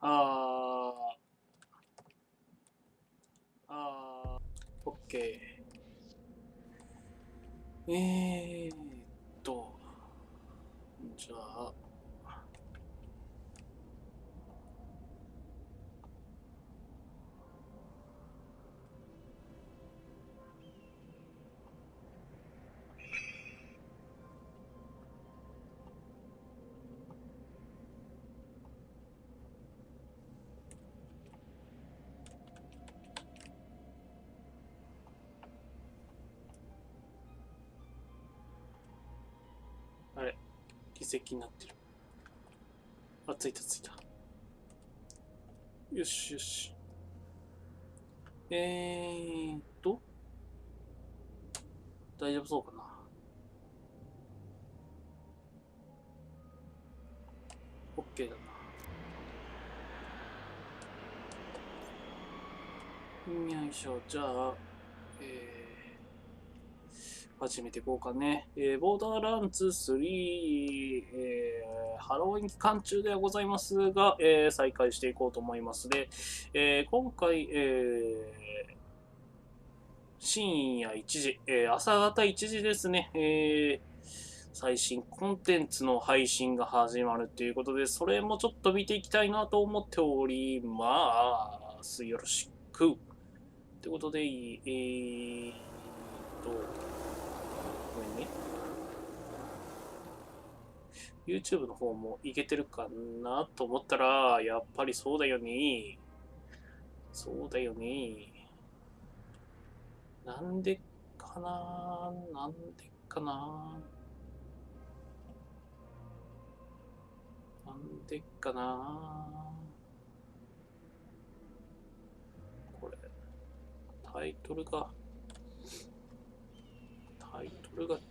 あー、OK。と、じゃあ、あれ、議席になってる。あ、ついたついた。よしよし。大丈夫そうかな。OK だな。よいしょ。じゃあ、始めていこうかね。ボーダーランズ3、ハロウィン期間中ではございますが、再開していこうと思いますで、今回、深夜1時、朝方1時ですね、最新コンテンツの配信が始まるということで、それもちょっと見ていきたいなと思っております。よろしく。ということで、ごめんね。YouTube の方もいけてるかなと思ったら、やっぱりそうだよね。そうだよね。なんでかななんでかななんでかなこれ、タイトルが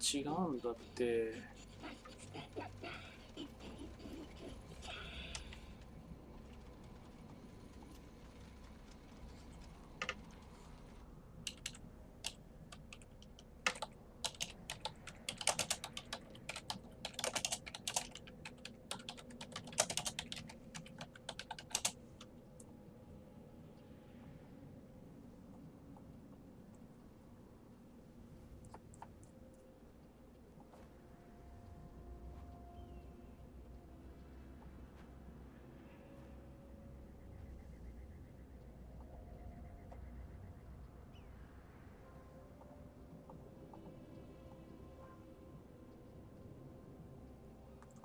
違うんだって。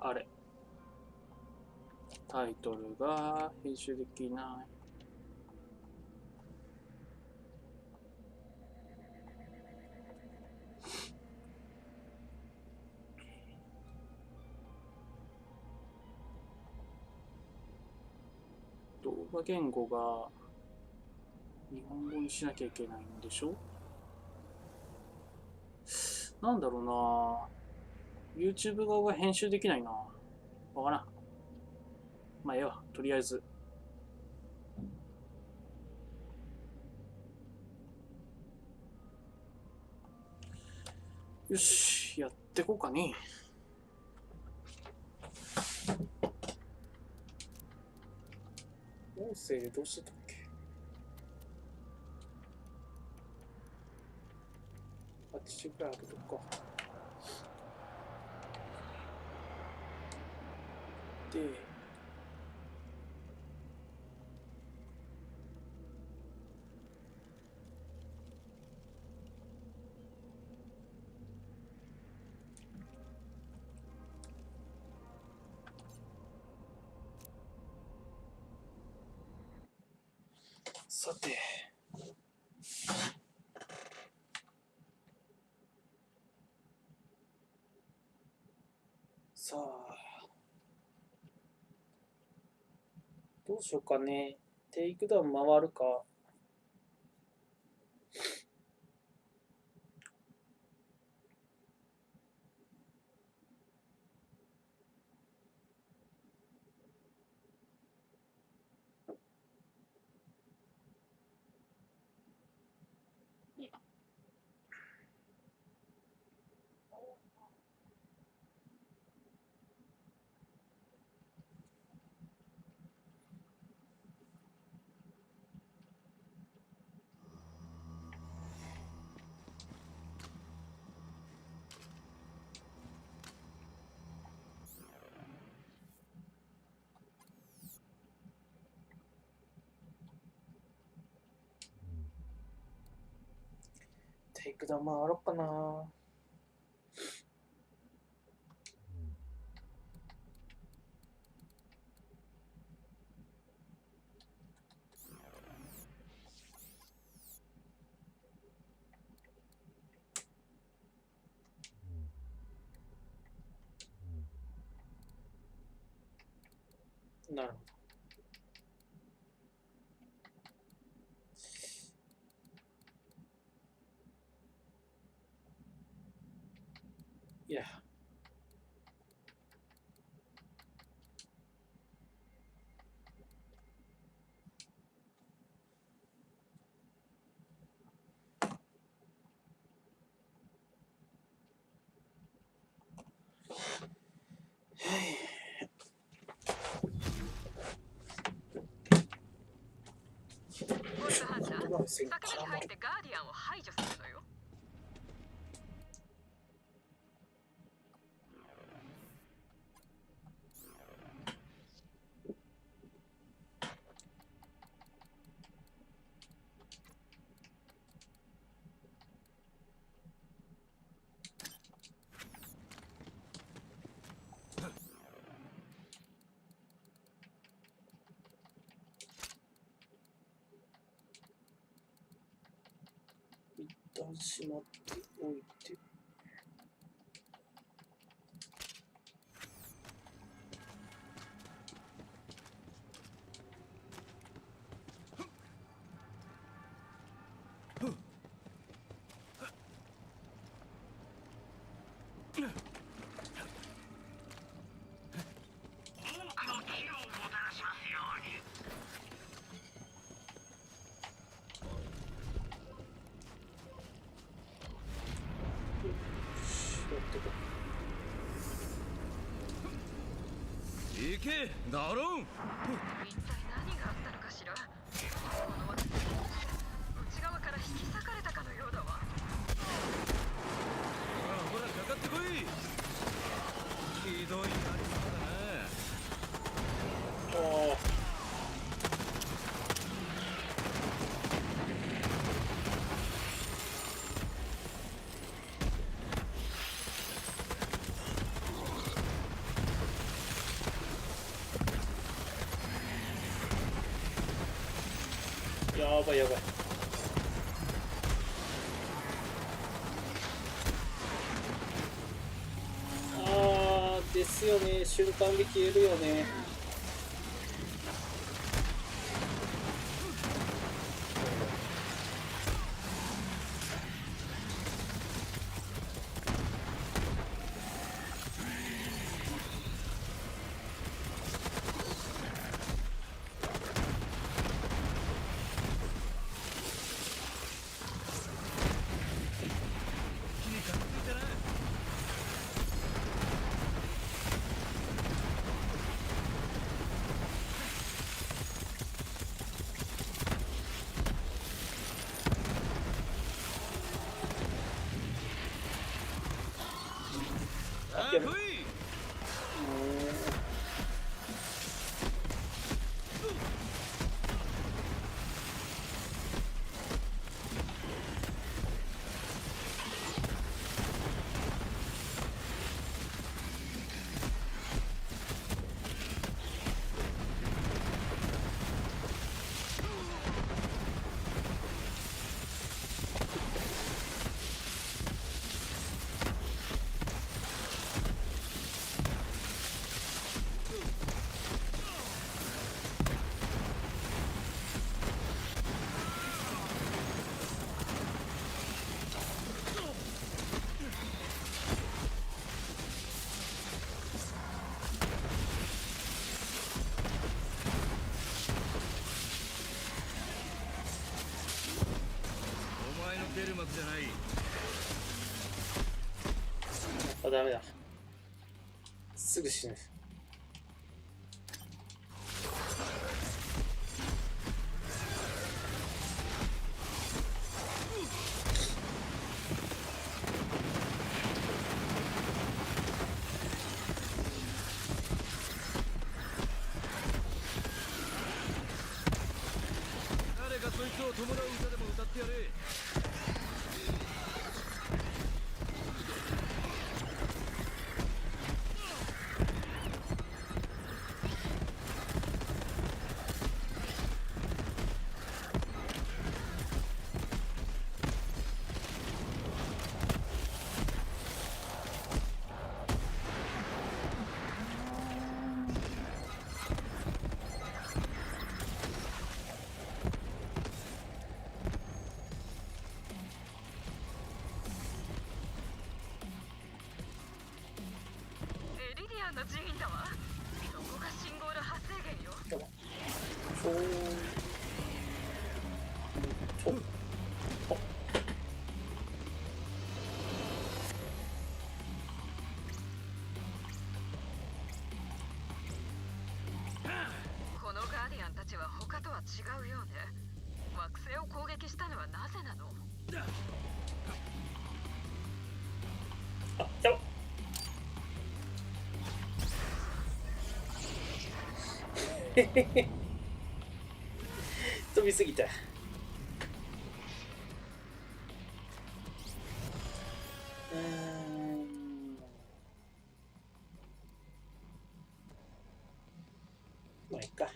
あれ、タイトルが編集できない。動画言語が日本語にしなきゃいけないんでしょ。なんだろうな YouTube 側が編集できないな。わからん。まあ、ええわ。とりあえず。よし、やってこうかね。音声どうしてたっけ。80くらい上げとくか。で、さて。さあ、どうしようかね。テイクダウン回るか。テイクダウン回ろうかな。なるほど。いや。ボルトハンター、魚に入ってガーディアンを排除するのよ。一旦しまっておいて。行け、ダロン。一体何があったのかしら。この私、内側から引き裂かれたかのようだわ。ほらかかってこい。ひどいやり方だな。やばいやばい。あーですよね、瞬間で消えるよね。やばい。出る幕じゃない。あ、ダメだ。すぐ死ぬ。誰かそいつを弔う歌でも歌ってやれ。アンの寺院だわ。そこが信号の発生源よ。このガーディアンたちは他とは違うようね。惑星を攻撃したのはなぜなの？あ、やば飛びすぎた。まあいいか。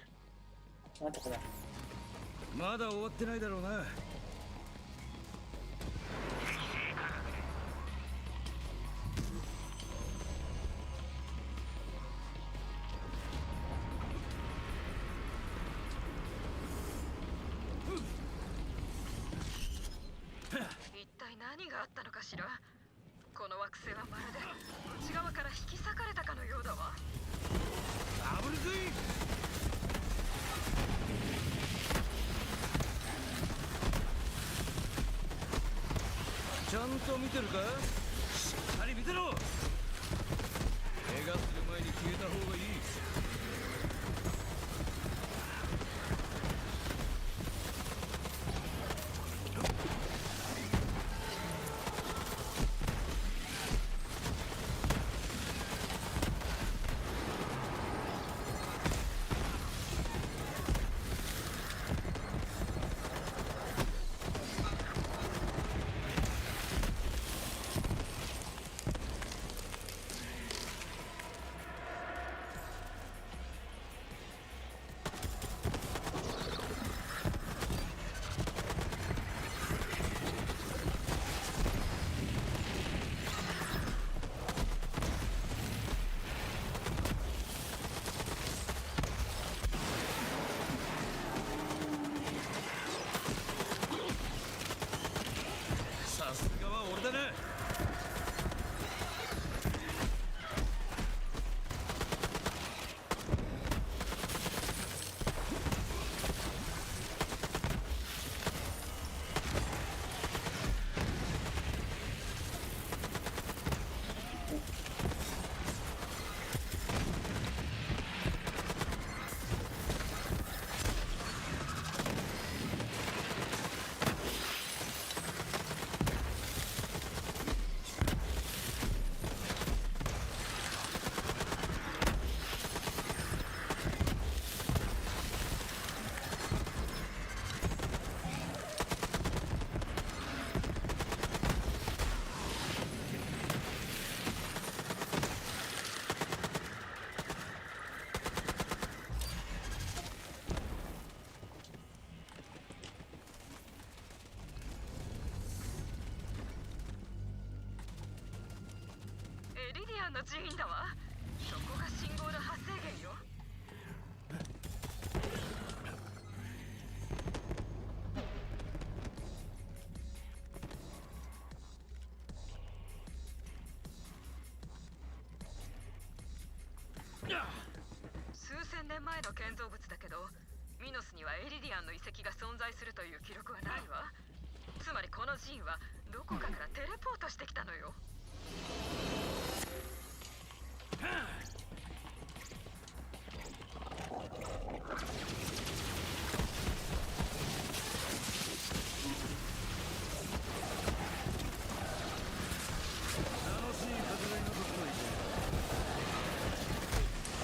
なんとかな。まだ終わってないだろうな。一体何があったのかしら。この惑星はまるで内側から引き裂かれたかのようだわ。ダブルスインちゃんと見てるか？しっかり見てろ。怪我する前に消えた方がいい。さすがは俺だな。エリディアンの寺院だわ。そこが信号の発生源よ。数千年前の建造物だけど、ミノスにはエリディアンの遺跡が存在するという記録はないわ。つまりこの寺院はどこかからテレポートしてきたのよ。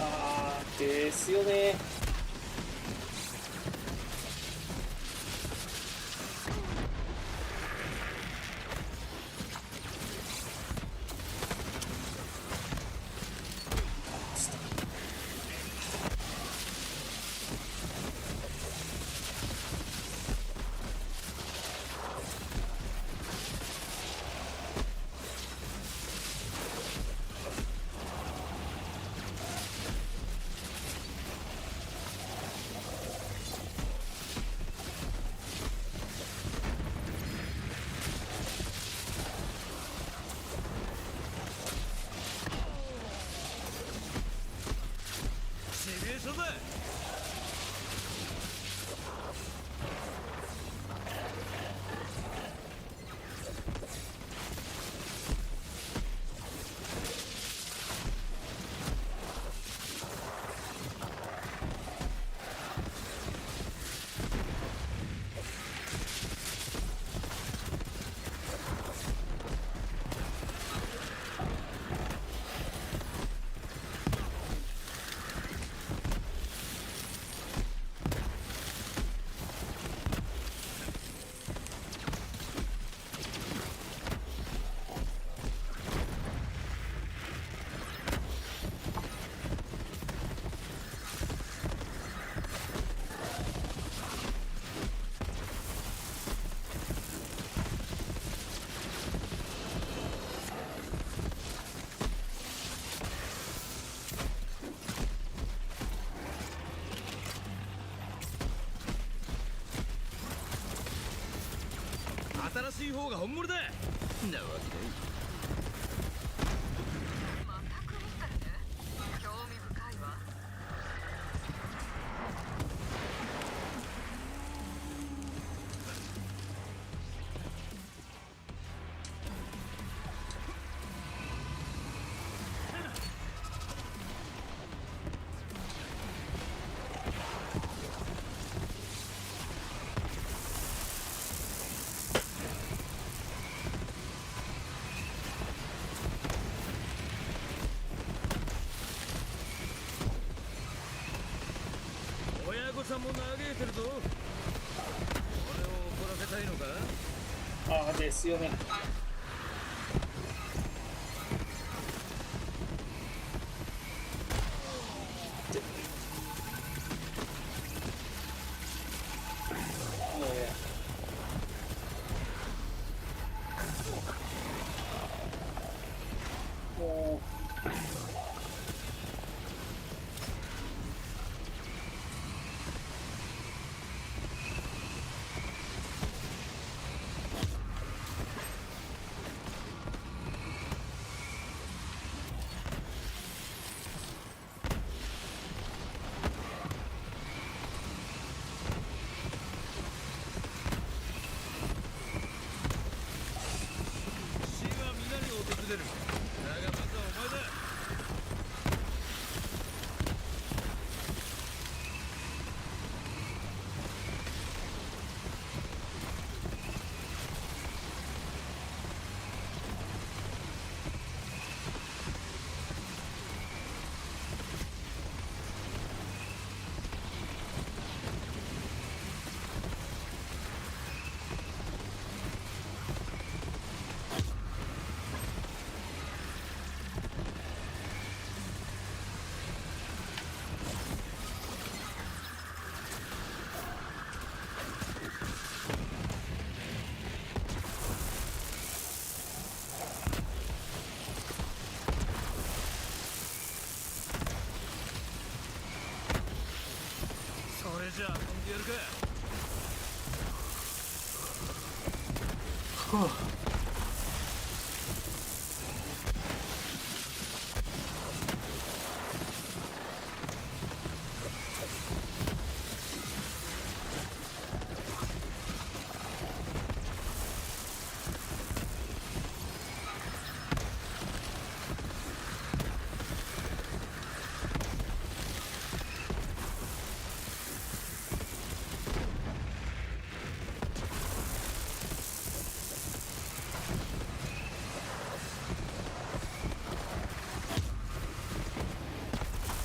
あーですよね。しい方が本物だ。なわけない。またクリスタルね。興味深いわ。親御さんも嘆いてるぞ。俺を怒らせたいのか。ああですよね。もう死は皆に訪れる。だがまずはお前だ。それじゃあ遊んでやるか。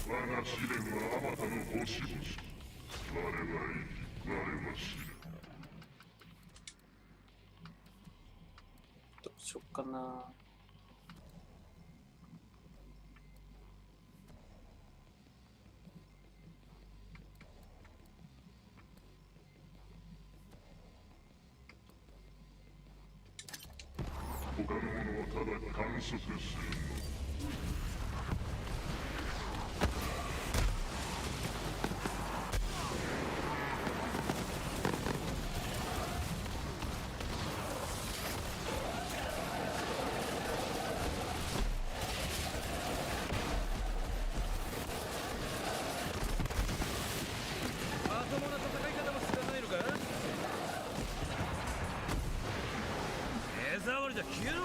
我が試練はあまたの星々。我は生き、我は死ぬ。どうしよっかな。他の者はただ観測するの。まともな戦い方も知らないのか。目障りだ、消えろ。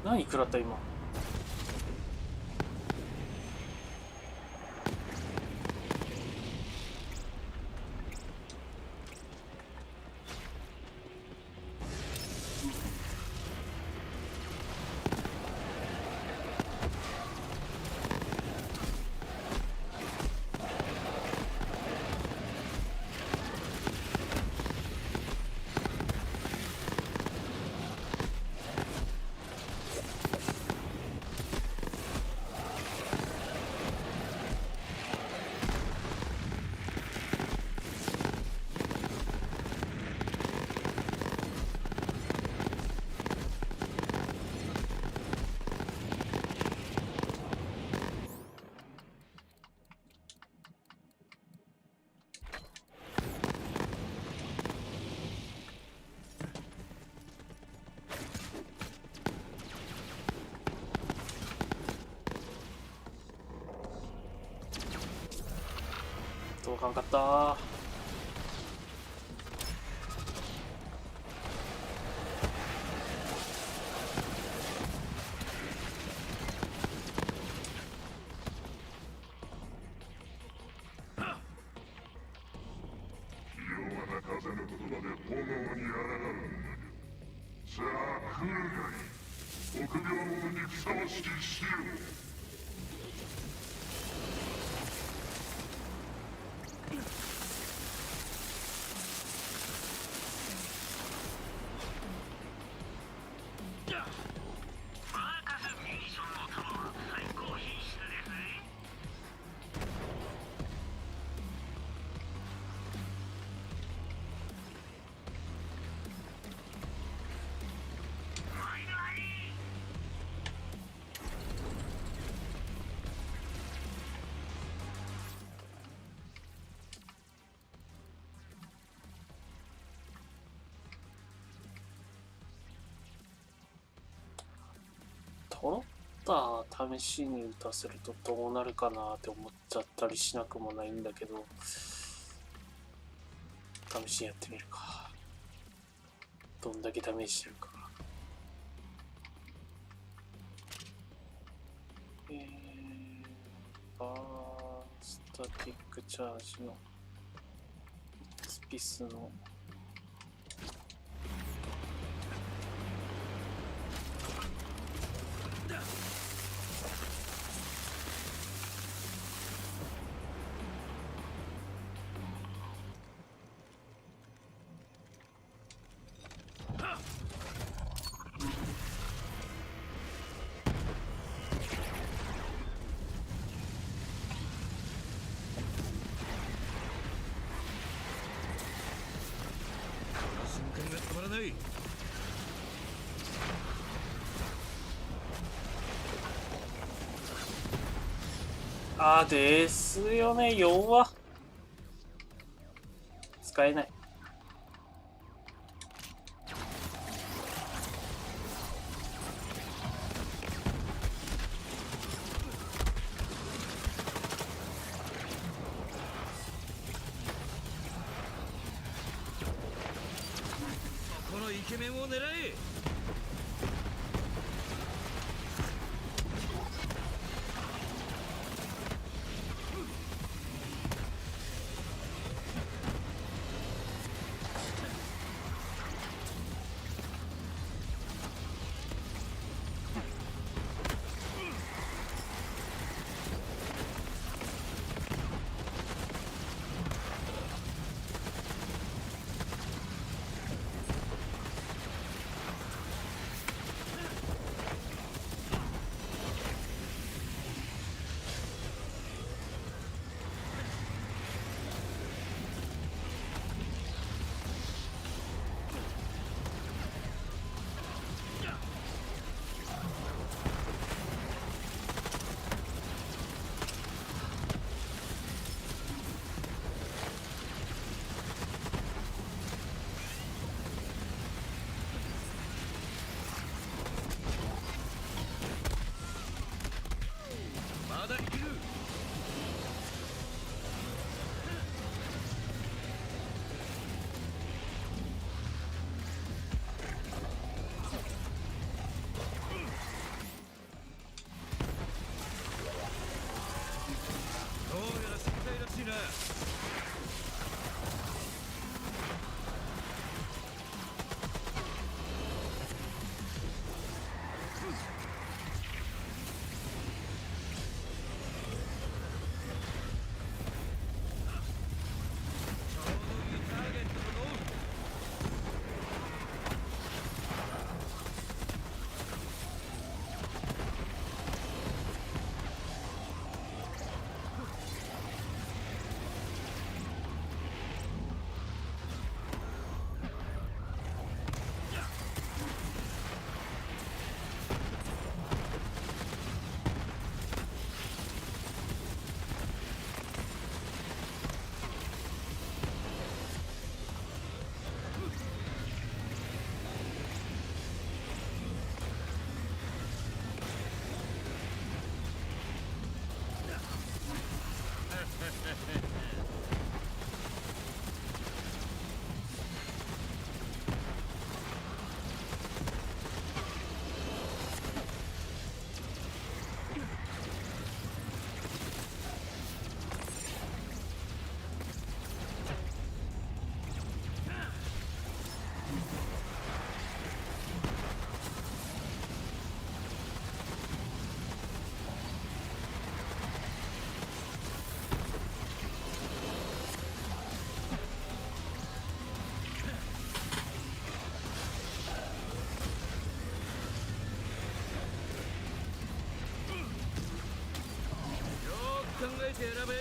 何食らった今。届かんかったー。風の言葉で炎に抗うんだけど、さあ来るがいい。臆病者にふさわしき死を。トロッター試しに打たせるとどうなるかなって思っちゃったりしなくもないんだけど、試しにやってみるか。どんだけ試してるか。バースタティックチャージのスピスのですよね、弱っ。使えない。このイケメンを狙え。て選べ。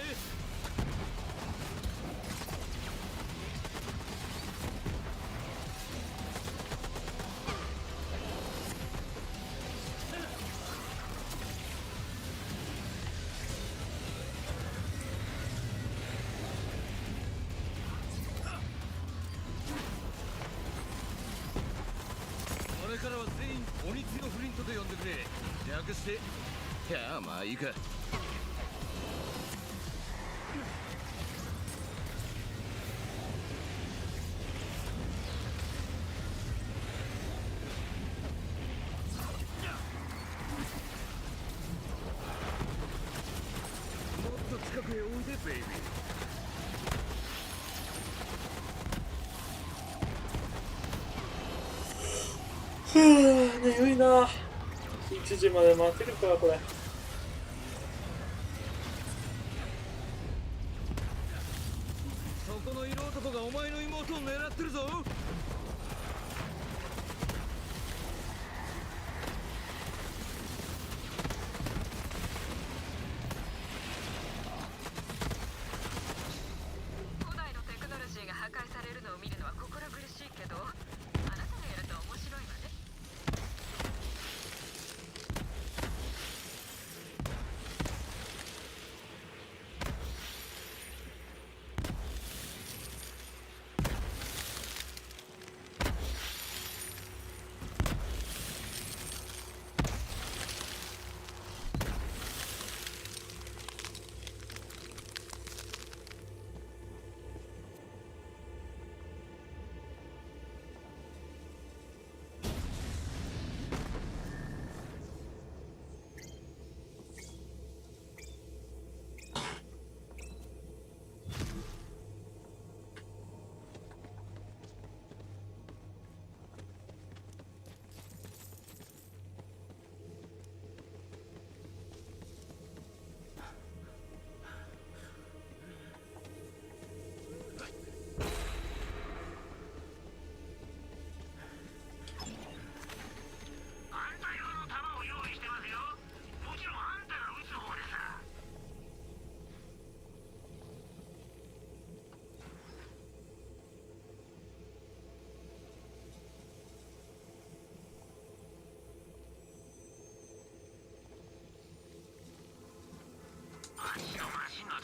これからは全員鬼付きのフリントで呼んでくれ。略して、いやまあいいか。もっと近くへおいでベイビー。眠いな。1時まで待てるかこれ。そこの色男がお前の妹を狙ってるぞ。古代のテクノロジーが破壊されるのを見るのは心苦しいけど、あなたがやると面白いわね。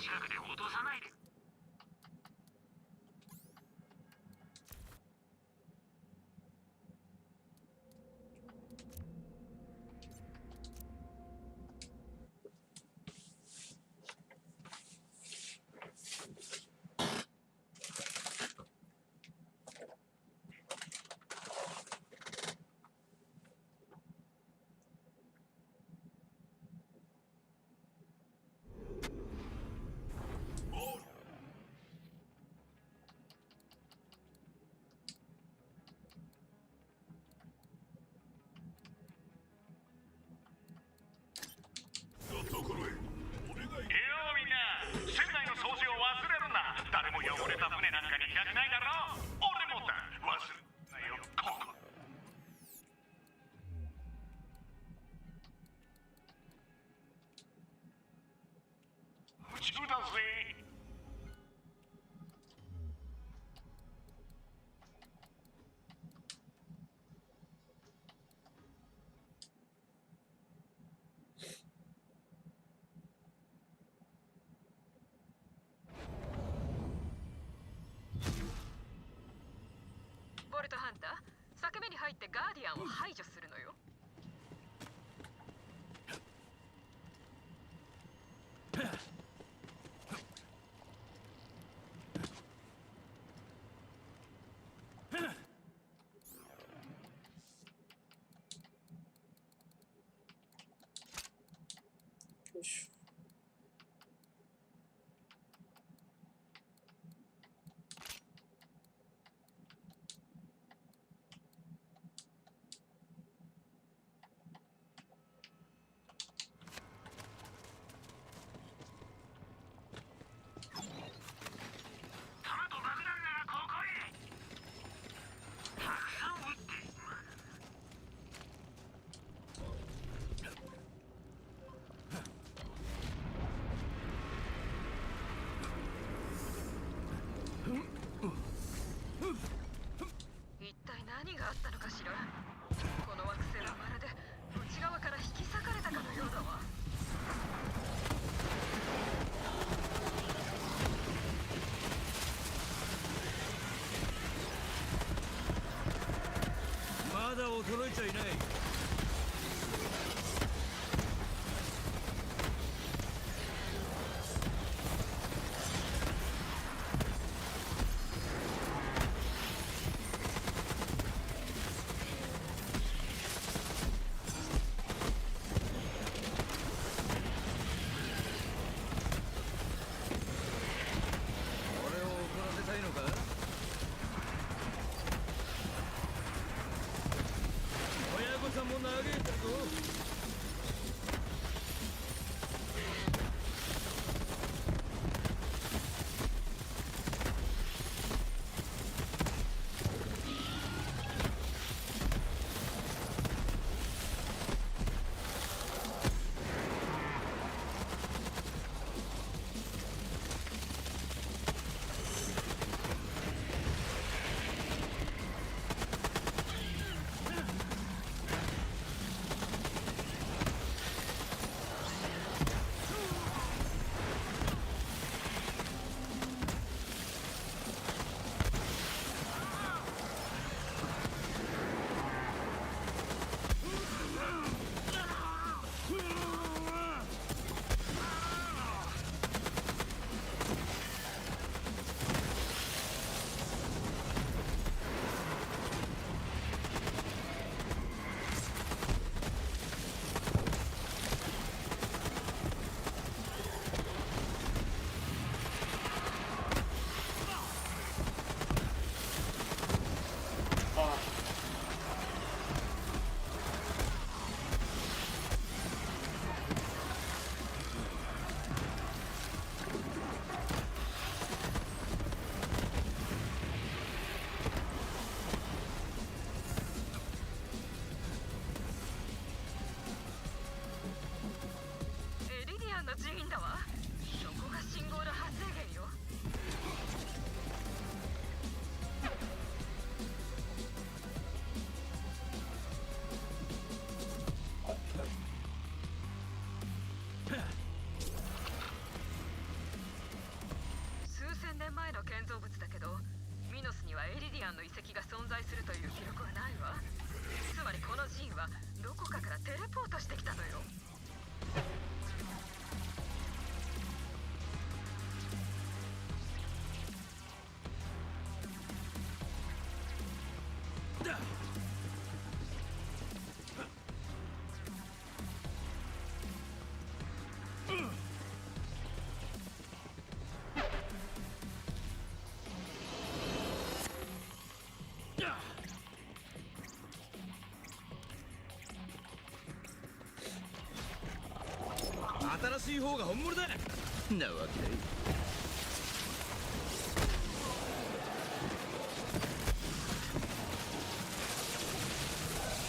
近くで落とさないで。ところへお願い。ようみんな、船内の掃除を忘れるな。誰も汚れた船なんかにいたくないだろう。俺もだ。忘れないよ。ここ。夢中だぜ。ボルトハンター、裂け目に入ってガーディアンを排除するのよ。よいしょ。衰えちゃいない。俺を怒らせたいのか？親御さんも嘆いてるぞ。エリディアンの寺院だわ。そこが信号の発生源よ。数千年前の建造物だけど、ミノスにはエリディアンの遺跡が存在するという記録はないわ。つまりこの寺院はどこかからテレポートしてきたのよ。新しい方が本物だなわけだよ。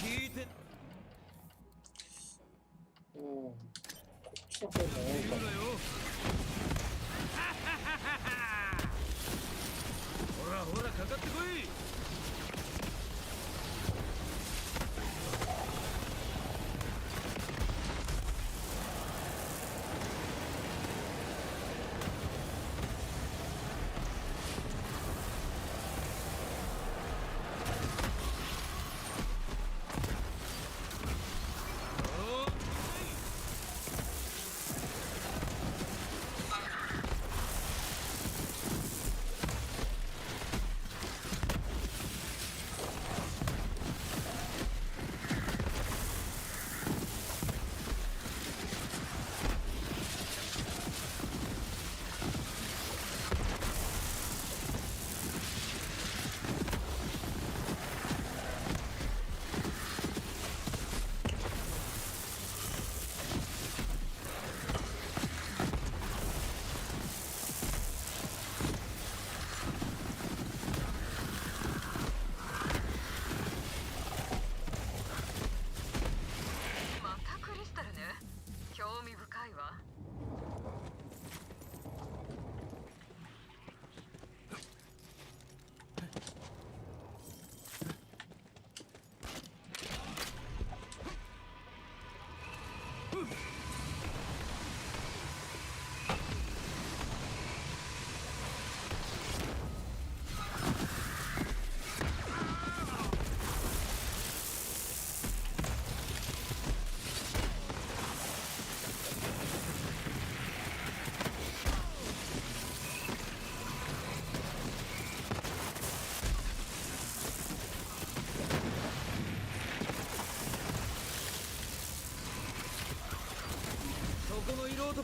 聞いてうん。こっちの方が多いかな。言うなよ。ほらほらかかってこい。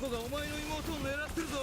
男がお前の妹を狙ってるぞ。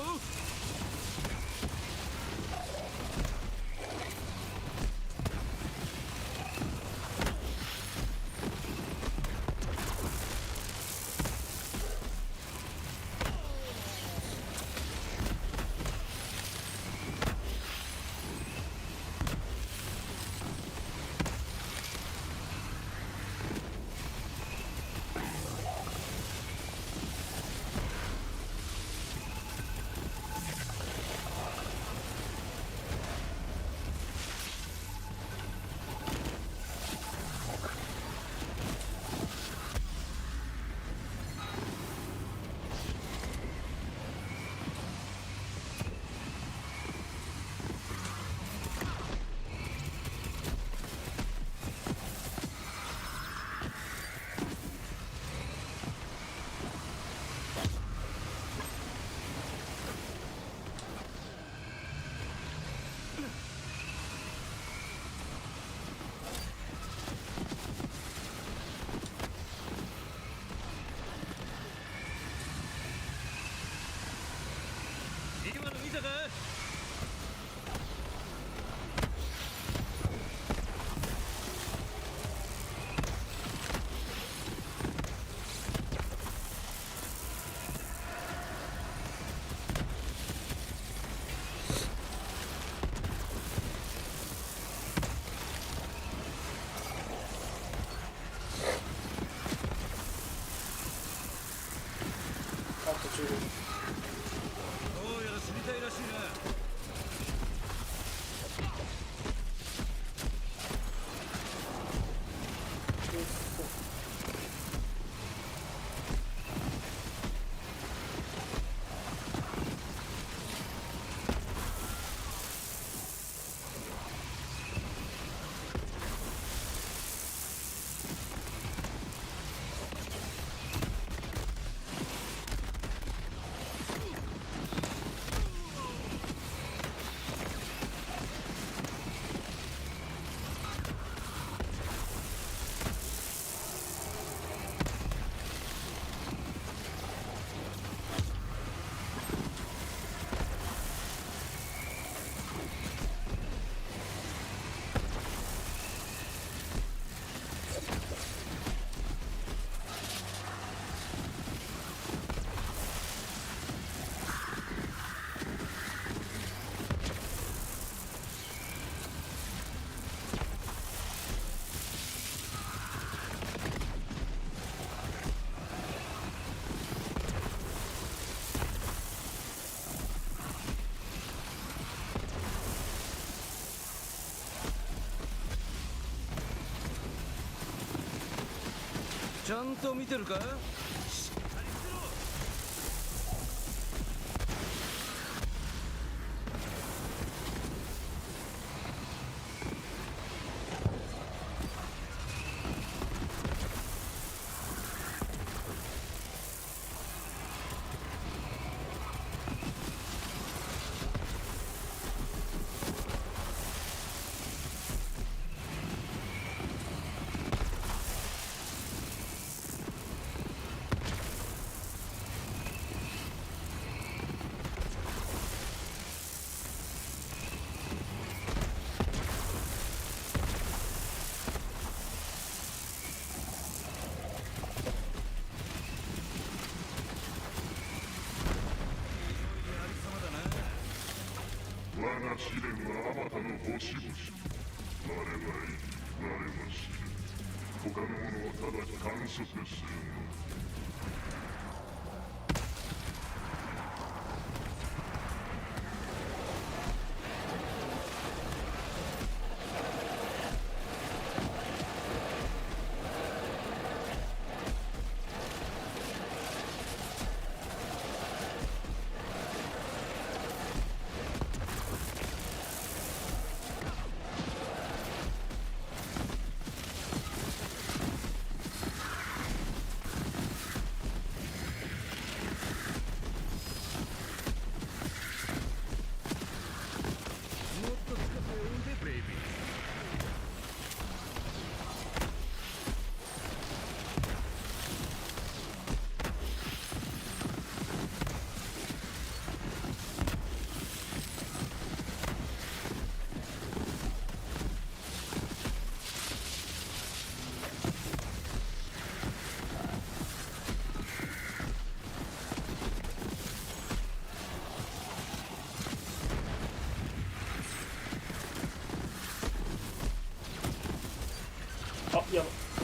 今の見たか？あ、途中で。どうやら知りたいらしいな。ちゃんと見てるか？しっかり見てろ。我が試練はあまたの星々。我々は知る。他の者はただ観測するの。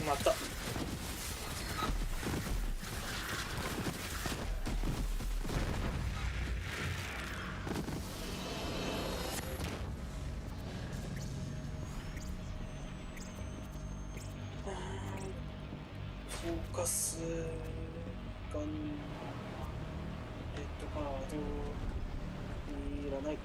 またフォーカスガンレッドカードいらない。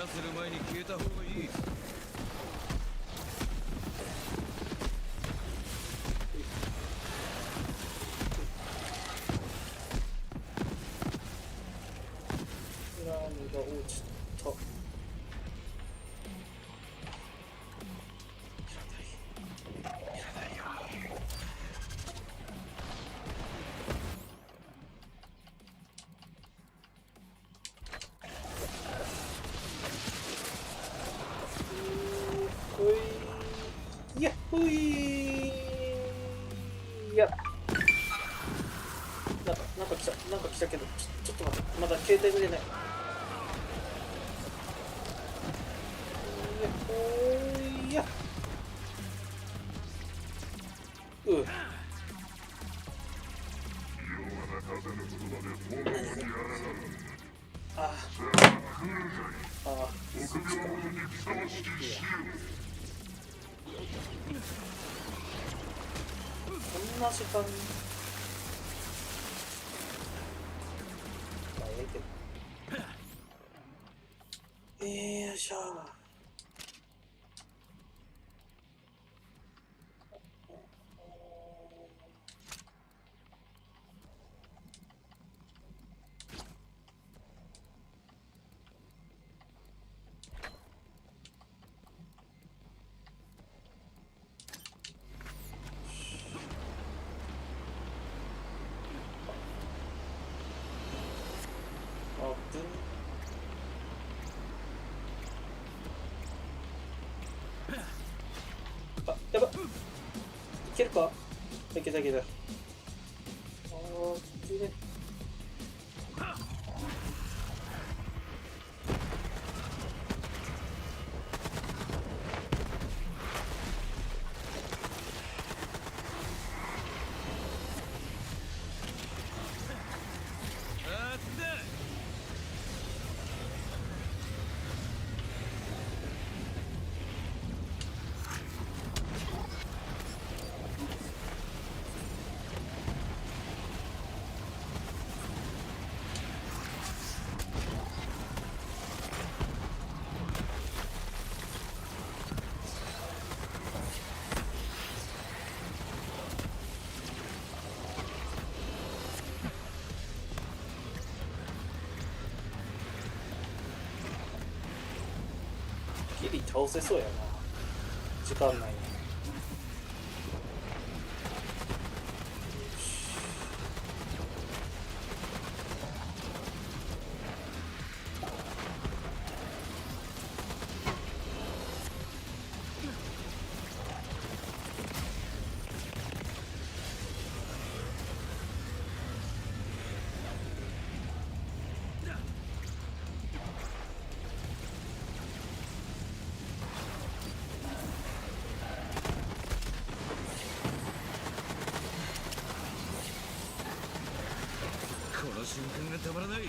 する前に消えた方がいい。ラームが落ちた。やっほいーやなんか来たけどちょっと待って、まだ携帯見れない。やっほーやそっちか。こんな時間まあええけど、よいしょ。やばっ、いけるか。いけた。きれい。ギリ倒せそうやな、時間内に。この瞬間がたまらない。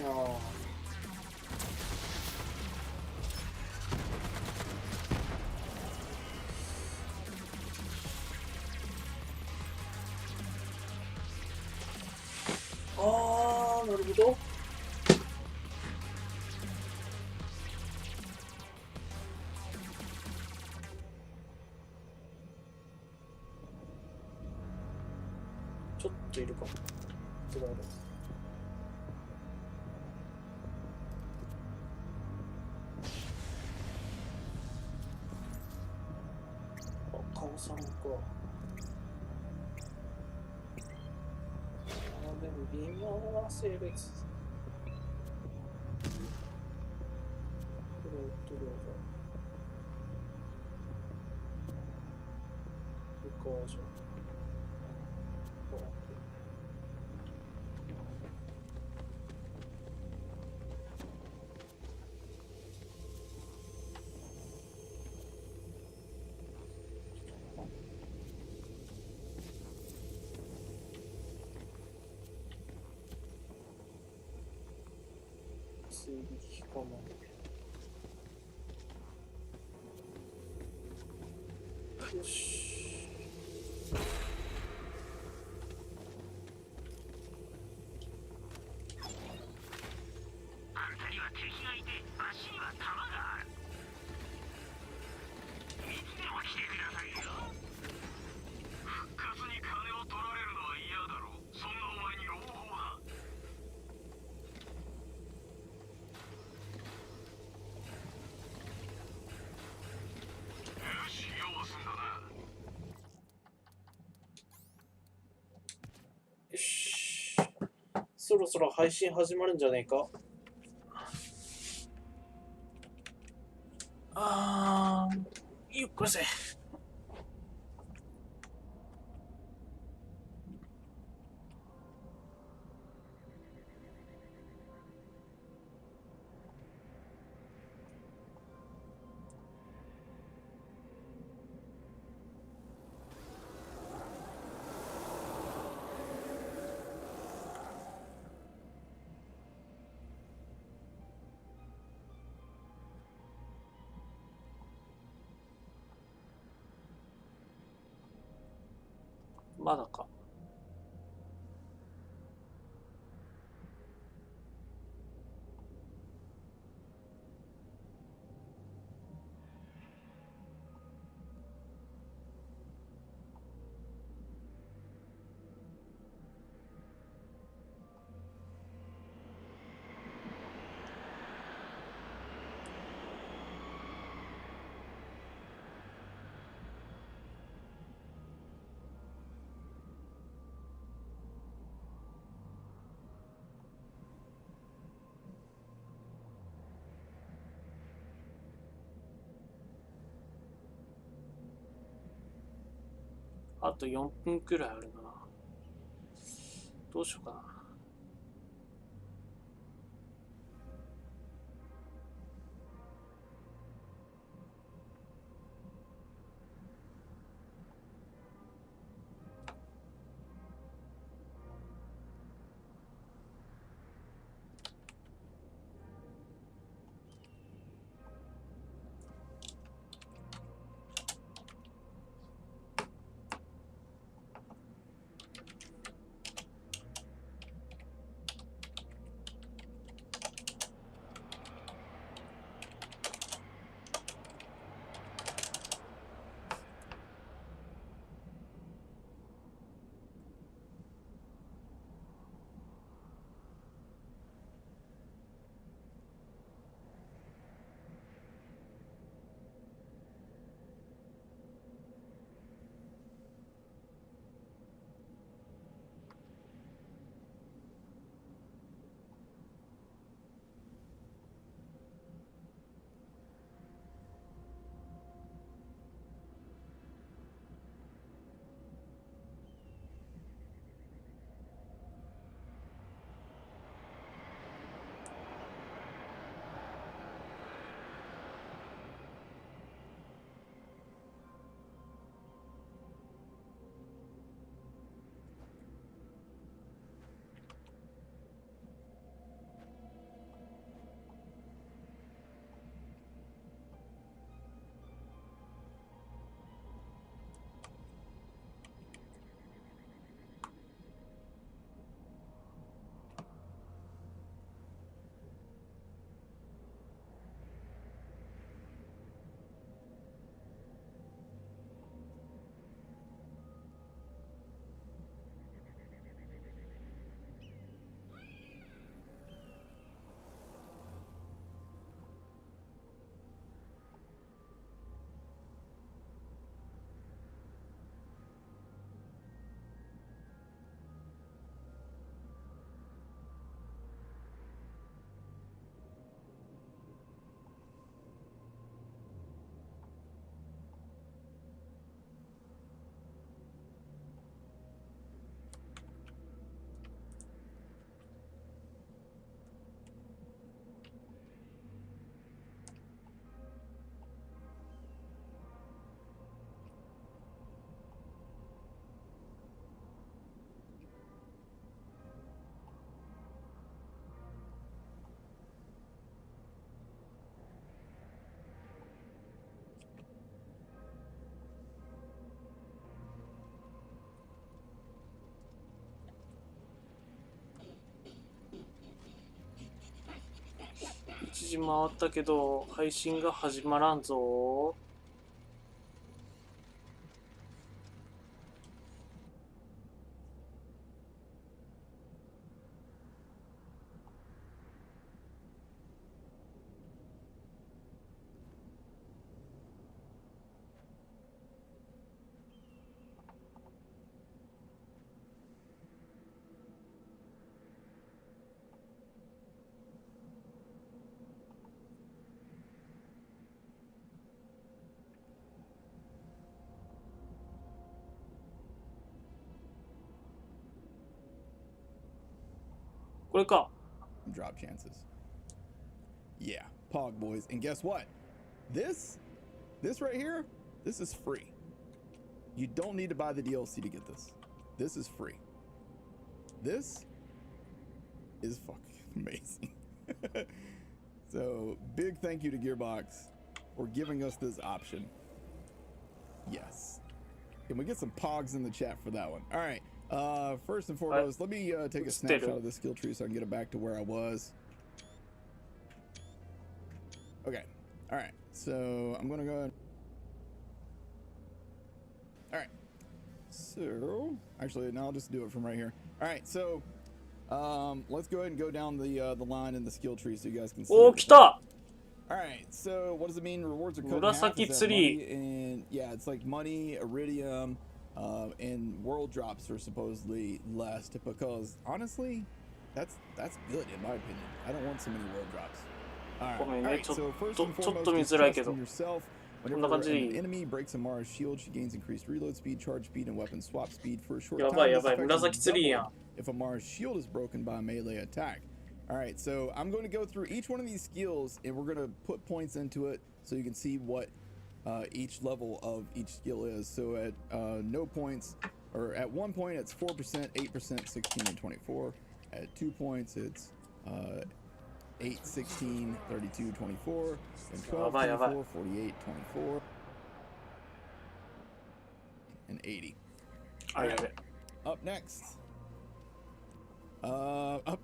いな。あー、なるほど。ちょっといるかも。それある。あ、顔さんか。あ、でも微妙な性別。これを取るわ。これか、じゃあ。追撃かな。よし。あんたには敵がいて、わしには弾がある。いつでも来てくださいよ。復活に金を取られるのは嫌だろう。そんなお前に朗報だ。よし、用は済んだな。よし。そろそろ配信始まるんじゃねえか。ゆっくりせ。まだか。あと4分くらいあるな。どうしようかな。時回ったけど配信が始まらんぞ。これか。 Drop chances. Yeah, Pog boys. And guess what? This right here, this is free. You don't need to buy the DLC to get this. This is free. This is fucking amazing. So, big thank you to Gearbox for giving us this option. Yes. Can we get some Pogs in the chat for that one? All right. First and foremost, let me take a snapshot of the skill tree so I can get it back to where I was. Okay. All right. So I'm gonna go ahead. All right. So actually, now I'll just do it from right here. All right. So let's go ahead and go down the line in the skill tree so you guys can see. おー、来た。 All right, so what does it mean? Rewards are cut in half. Is that money? And yeah, it's like money, iridium, and world drops are supposedly less. Because honestly, that's good in my opinion. I don't want so many world drops. All right, so first and foremost, trust in yourself. Whenever an enemy breaks Amara's shield, she gains increased reload speed, charge speed, and weapon swap speed for a short time. This effect is doubled if Amara's shield is broken by a melee attack. Alright, so I'm going to go through each one of these skills and we're going to put points into it so you can see what each level of each skill is. So at no points, or at 1 point it's 4%, 8%, 16, and 24. At 2 points it's 8, 16, 32, 24, and 12, 24, 48, 24, and 80. Alright, up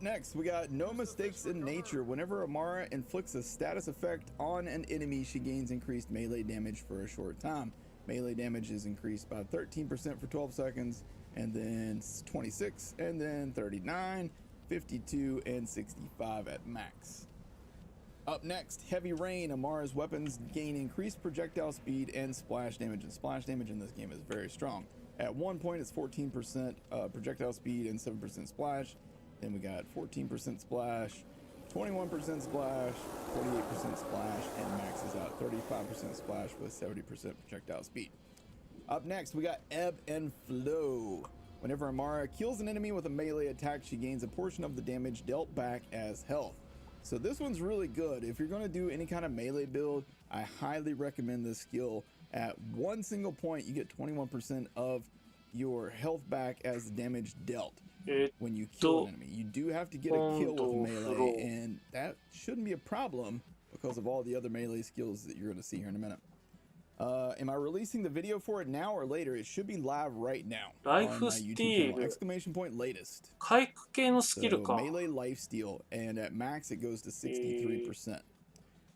next, we got no mistakes in nature. Whenever Amara inflicts a status effect on an enemy, she gains increased melee damage for a short time. Melee damage is increased by 13% for 12 seconds, and then 26, and then 39, 52, and 65 at max. Up next, Heavy Rain. Amara's weapons gain increased projectile speed and splash damage, and splash damage in this game is very strong. At 1 point, it's 14% projectile speed and 7% splash. Then we got 14% splash, 21% splash, 48% splash, and maxes out 35% splash with 70% projectile speed. Up next, we got Ebb and Flow. Whenever Amara kills an enemy with a melee attack, she gains a portion of the damage dealt back as health. So this one's really good. If you're going to do any kind of melee build, I highly recommend this skill. At one single point, you get 21% of your health back as the damage dealt when you kill an enemy. You do have to get a kill with melee, and that shouldn't be a problem because of all the other melee skills that you're going to see here in a minute. Am I releasing the video for it now or later? It should be live right now on my YouTube channel. Exclamation point latest. So melee lifesteal, and at max it goes to 63%.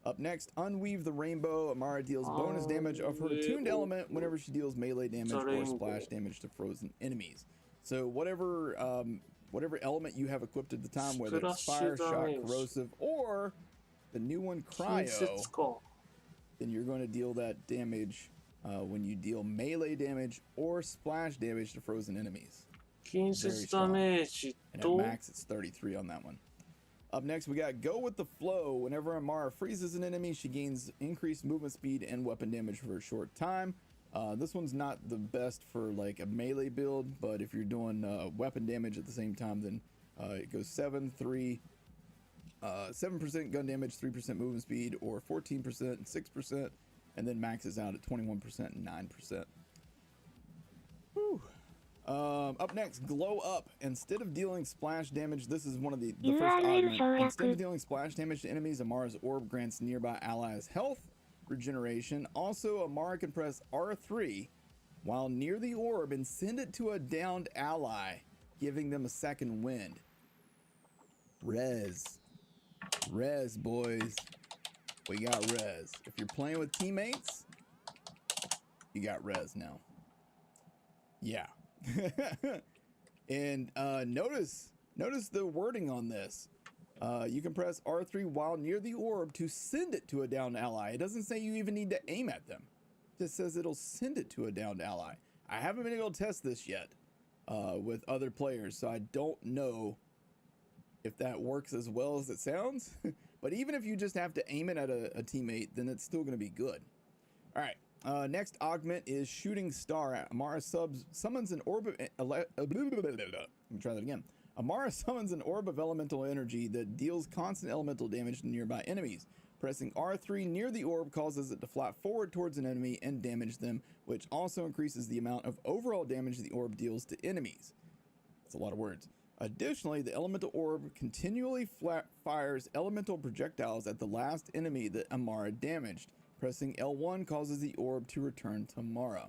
Up next, Unweave the Rainbow. Amara deals bonus damage of her attuned element whenever she deals melee damage or splash damage to frozen enemies. So whatever element you have equipped at the time, whether it's fire, shock, corrosive, or the new one, cryo, then you're going to deal that damage when you deal melee damage or splash damage to frozen enemies. Very strong. And at max, it's 33 on that one. Up next, we got Go with the Flow. Whenever Amara freezes an enemy, she gains increased movement speed and weapon damage for a short time. This one's not the best for like a melee build, but if you're doing weapon damage at the same time, then it goes 7% gun damage, 3% movement speed, or 14% and 6%, and then maxes out at 21% and 9%. Whew. Up next, Glow Up. Instead of dealing splash damage, this is one of the first augment. Instead of dealing splash damage to enemies, Amara's orb grants nearby allies health regeneration. Also, Amara can press R3 while near the orb and send it to a downed ally, giving them a second wind. Res, boys. we got res. If you're playing with teammates, you got res now. Yeah. And notice the wording on this. You can press R3 while near the orb to send it to a downed ally. It doesn't say you even need to aim at them. It just says it'll send it to a downed ally. I haven't been able to test this yet with other players, so I don't know if that works as well as it sounds. But even if you just have to aim it at a teammate, then it's still going to be good. All right. Next augment is Shooting Star. Amara summons an orb of... Let me try that again. Amara summons an orb of elemental energy that deals constant elemental damage to nearby enemies. Pressing R3 near the orb causes it to fly forward towards an enemy and damage them, which also increases the amount of overall damage the orb deals to enemies. That's a lot of words. Additionally, the elemental orb continually fires elemental projectiles at the last enemy that Amara damaged. Pressing L1 causes the orb to return to Mara.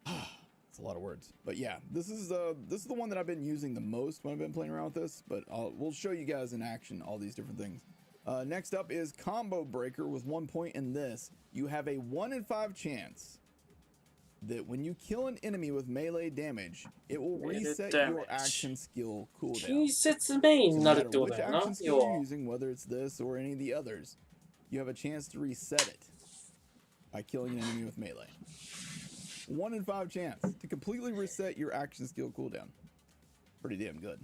It's a lot of words, but yeah, this is the one that I've been using the most when I've been playing around with this. But we'll show you guys in action all these different things. Next up is Combo Breaker. With 1 point in this, you have a 1 in 5 chance that when you kill an enemy with melee damage, it will reset your action skill cooldown. 近接メインになるってこと Which だよな action skill 要 you're は using, whether it's this or any of the others, you have a chance to reset it by killing an enemy with melee. 1 in 5 chance to completely reset your action skill cooldown. Pretty damn good.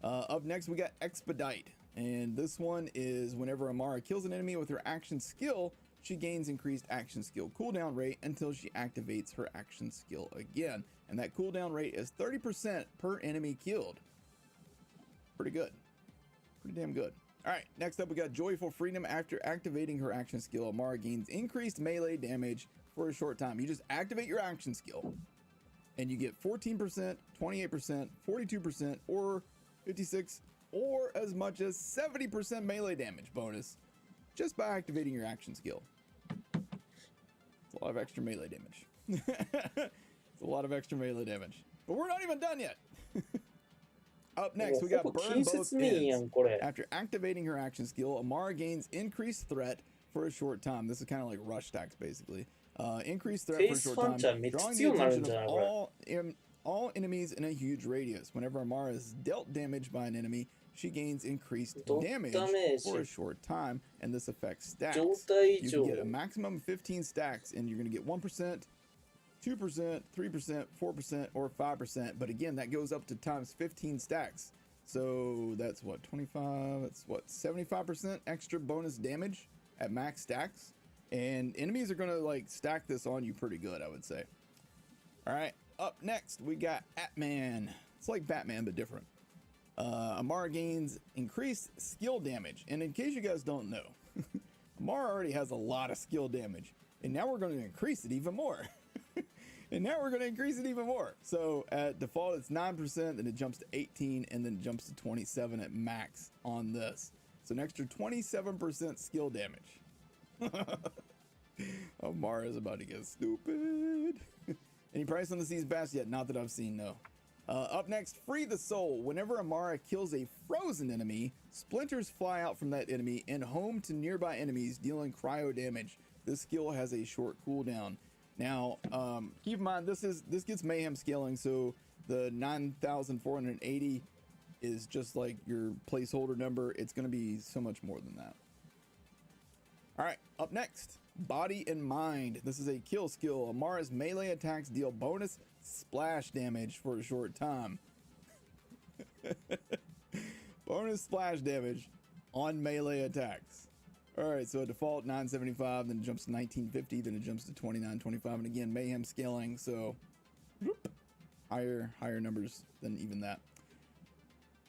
Up next, we got Expedite. And this one is whenever Amara kills an enemy with her action skill, she gains increased action skill cooldown rate until she activates her action skill again. And that cooldown rate is 30% per enemy killed. Pretty good. Pretty damn good. All right, next up we got Joyful Freedom. After activating her action skill, Amara gains increased melee damage for a short time. You just activate your action skill and you get 14%, 28%, 42%, or 56%, or as much as 70% melee damage bonus just by activating your action skill. It's a lot of extra melee damage. It's a lot of extra melee damage. But we're not even done yet. Up next, we got Burn Both Ends. After activating her action skill, Amara gains increased threat for a short time. This is kind of like rush stacks, basically. Increased threat for a short time, drawing the attention of all enemies in a huge radius. Whenever Amara is dealt damage by an enemy, she gains increased damage for a short time, and this affects stats. You can get a maximum of 15 stacks, and you're going to get 1%, 2%, 3%, 4%, or 5%. But again, that goes up to times 15 stacks. So that's what, 25? That's what, 75% extra bonus damage at max stacks. And enemies are going to like stack this on you pretty good, I would say. All right, up next, we got Atman. It's like Batman, but different. Amara gains increased skill damage. And in case you guys don't know, Amara already has a lot of skill damage. And now we're going to increase it even more. So at default, it's 9%, then it jumps to 18, and then it jumps to 27 at max on this. So an extra 27% skill damage. Amara is about to get stupid. Any price on the Seas Bass yet? Not that I've seen, no. Up next, Free the Soul. Whenever Amara kills a frozen enemy, splinters fly out from that enemy and home to nearby enemies, dealing cryo damage. This skill has a short cooldown. Now, keep in mind, this gets mayhem scaling, so the 9,480 is just like your placeholder number. It's going to be so much more than that. All right, up next, Body and Mind. This is a kill skill. Amara's melee attacks deal bonus splash damage for a short time. Bonus splash damage on melee attacks. All right, so at default 975, then it jumps to 1950, then it jumps to 2925, and again mayhem scaling, so whoop, higher numbers than even that.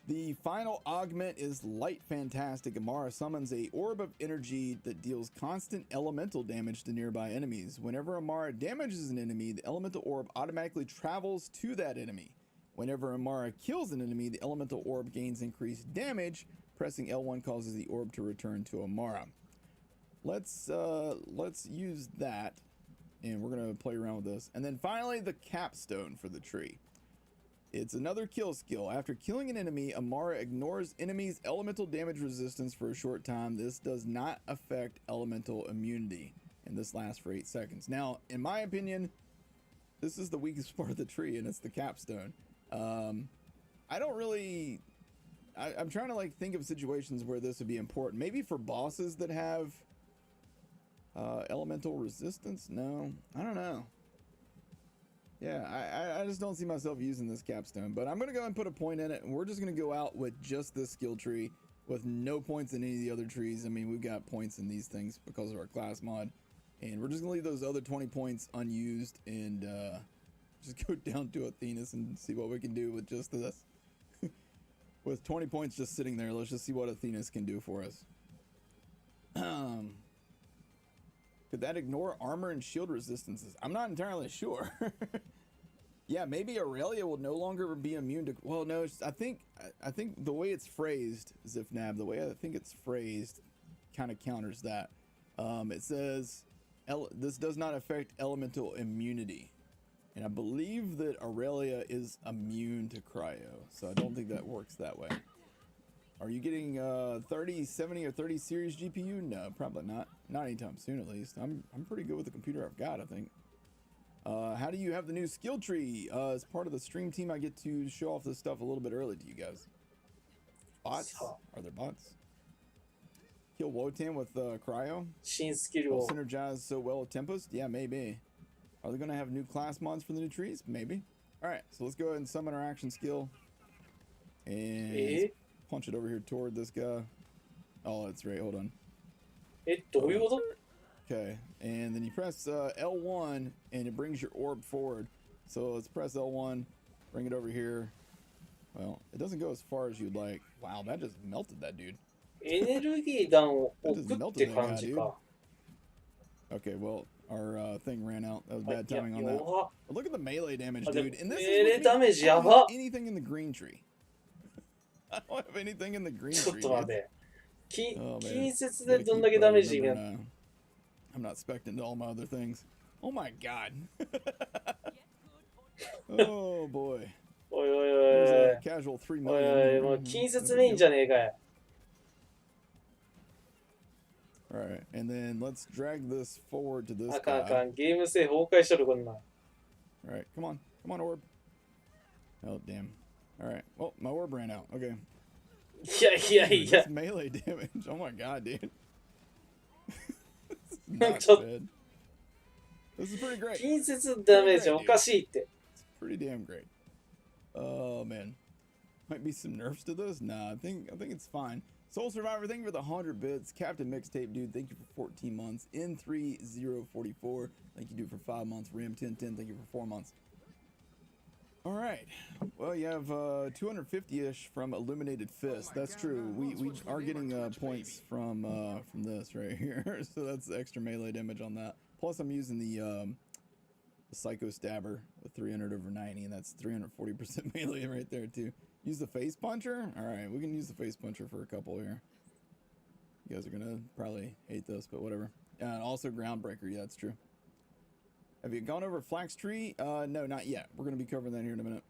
The final augment is Light Fantastic. Amara summons a orb of energy that deals constant elemental damage to nearby enemies. Whenever Amara damages an enemy, the elemental orb automatically travels to that enemy. Whenever Amara kills an enemy, the elemental orb gains increased damage. Pressing L1 causes the orb to return to Amara. Let's use that, and we're gonna play around with this. And then finally, the capstone for the tree It's another kill skill. After killing an enemy, Amara ignores enemies' elemental damage resistance for a short time. This does not affect elemental immunity, and this lasts for 8 seconds. Now, in my opinion, this is the weakest part of the tree, and it's the capstone. I don't really... I'm trying to like think of situations where this would be important. Maybe for bosses that have elemental resistance? No, I don't know. Yeah, I just don't see myself using this capstone, but I'm going to go and put a point in it, and we're just going to go out with just this skill tree with no points in any of the other trees. I mean, we've got points in these things because of our class mod, and we're just going to leave those other 20 points unused and just go down to Athenas and see what we can do with just this. With 20 points just sitting there, let's just see what Athenas can do for us. Could that ignore armor and shield resistances? I'm not entirely sure. Yeah, maybe Aurelia will no longer be immune to... Well, no, I think the way it's phrased, Zifnab, the way I think it's phrased kind of counters that. It says, this does not affect elemental immunity. And I believe that Aurelia is immune to cryo, so I don't think that works that way. Are you getting 3070 or 30 series GPU? No, probably not. Not anytime soon, at least. I'm pretty good with the computer I've got, I think. How do you have the new skill tree? As part of the stream team, I get to show off this stuff a little bit early to you guys. Bots? Are there bots? Kill Wotan with cryo? 新スキル Will を synergize so well with Tempest? Yeah, maybe. Are they going to have new class mods for the new trees? Maybe. Alright, so let's go ahead and summon our action skill. And punch it over here toward this guy. Oh, that's right. Hold on. どういうこと Okay, and then you press L1 and it brings your orb forward. So let's press L1, bring it over here. Well, it doesn't go as far as you'd like. Wow, that just melted that dude. エネルギー弾を置くって感じか。 Okay, well, our thing ran out. That was bad timing on that. 弱っ But look at the melee damage, あ、でも dude. And this メレ is ダメージや I don't ば have anything in the green tree. I don't have anything in the green ちょっ tree. と待っ dude. て。Oh, man. 近接 Gotta でどん keep, だけダメージが remembering, I'm not specting to all my other things. Oh my god. Oh boy. おいおい There's おい a casual 3おいおい、もう million. 近接メインじゃねえかよ。 Alright, and then let's drag this forward to this あかんあか guy. ん、ゲーム性崩壊しとるこんなん。 Alright, come on. Come on, orb. Oh, damn. Alright, well, my orb ran out. Okay. いやいや Dude, いや this。melee damage. Oh my god, dude. This is nuts, Just- man. This is pretty great. 近接ダメージおかしいって。 It's pretty damn great. Oh man, might be some nerfs to this. Nah, I think it's fine. Soul Survivor, thank you for the 100 bits. Captain Mixtape, dude, thank you for 14 months. N3044, thank you, dude, for 5 months. Ram1010, thank you for 4 months. All right. Well, you have 250-ish from Illuminated Fist. That's true. We are getting points from this right here, so that's the extra melee damage on that. Plus, I'm using the Psycho Stabber with 300 over 90, and that's 340% melee right there too. Use the Face Puncher? All right, we can use the Face Puncher for a couple here. You guys are gonna probably hate this, but whatever. And also Groundbreaker. Yeah, that's true. Have you gone over Flax Tree? No, not yet. We're gonna be covering that here in a minute.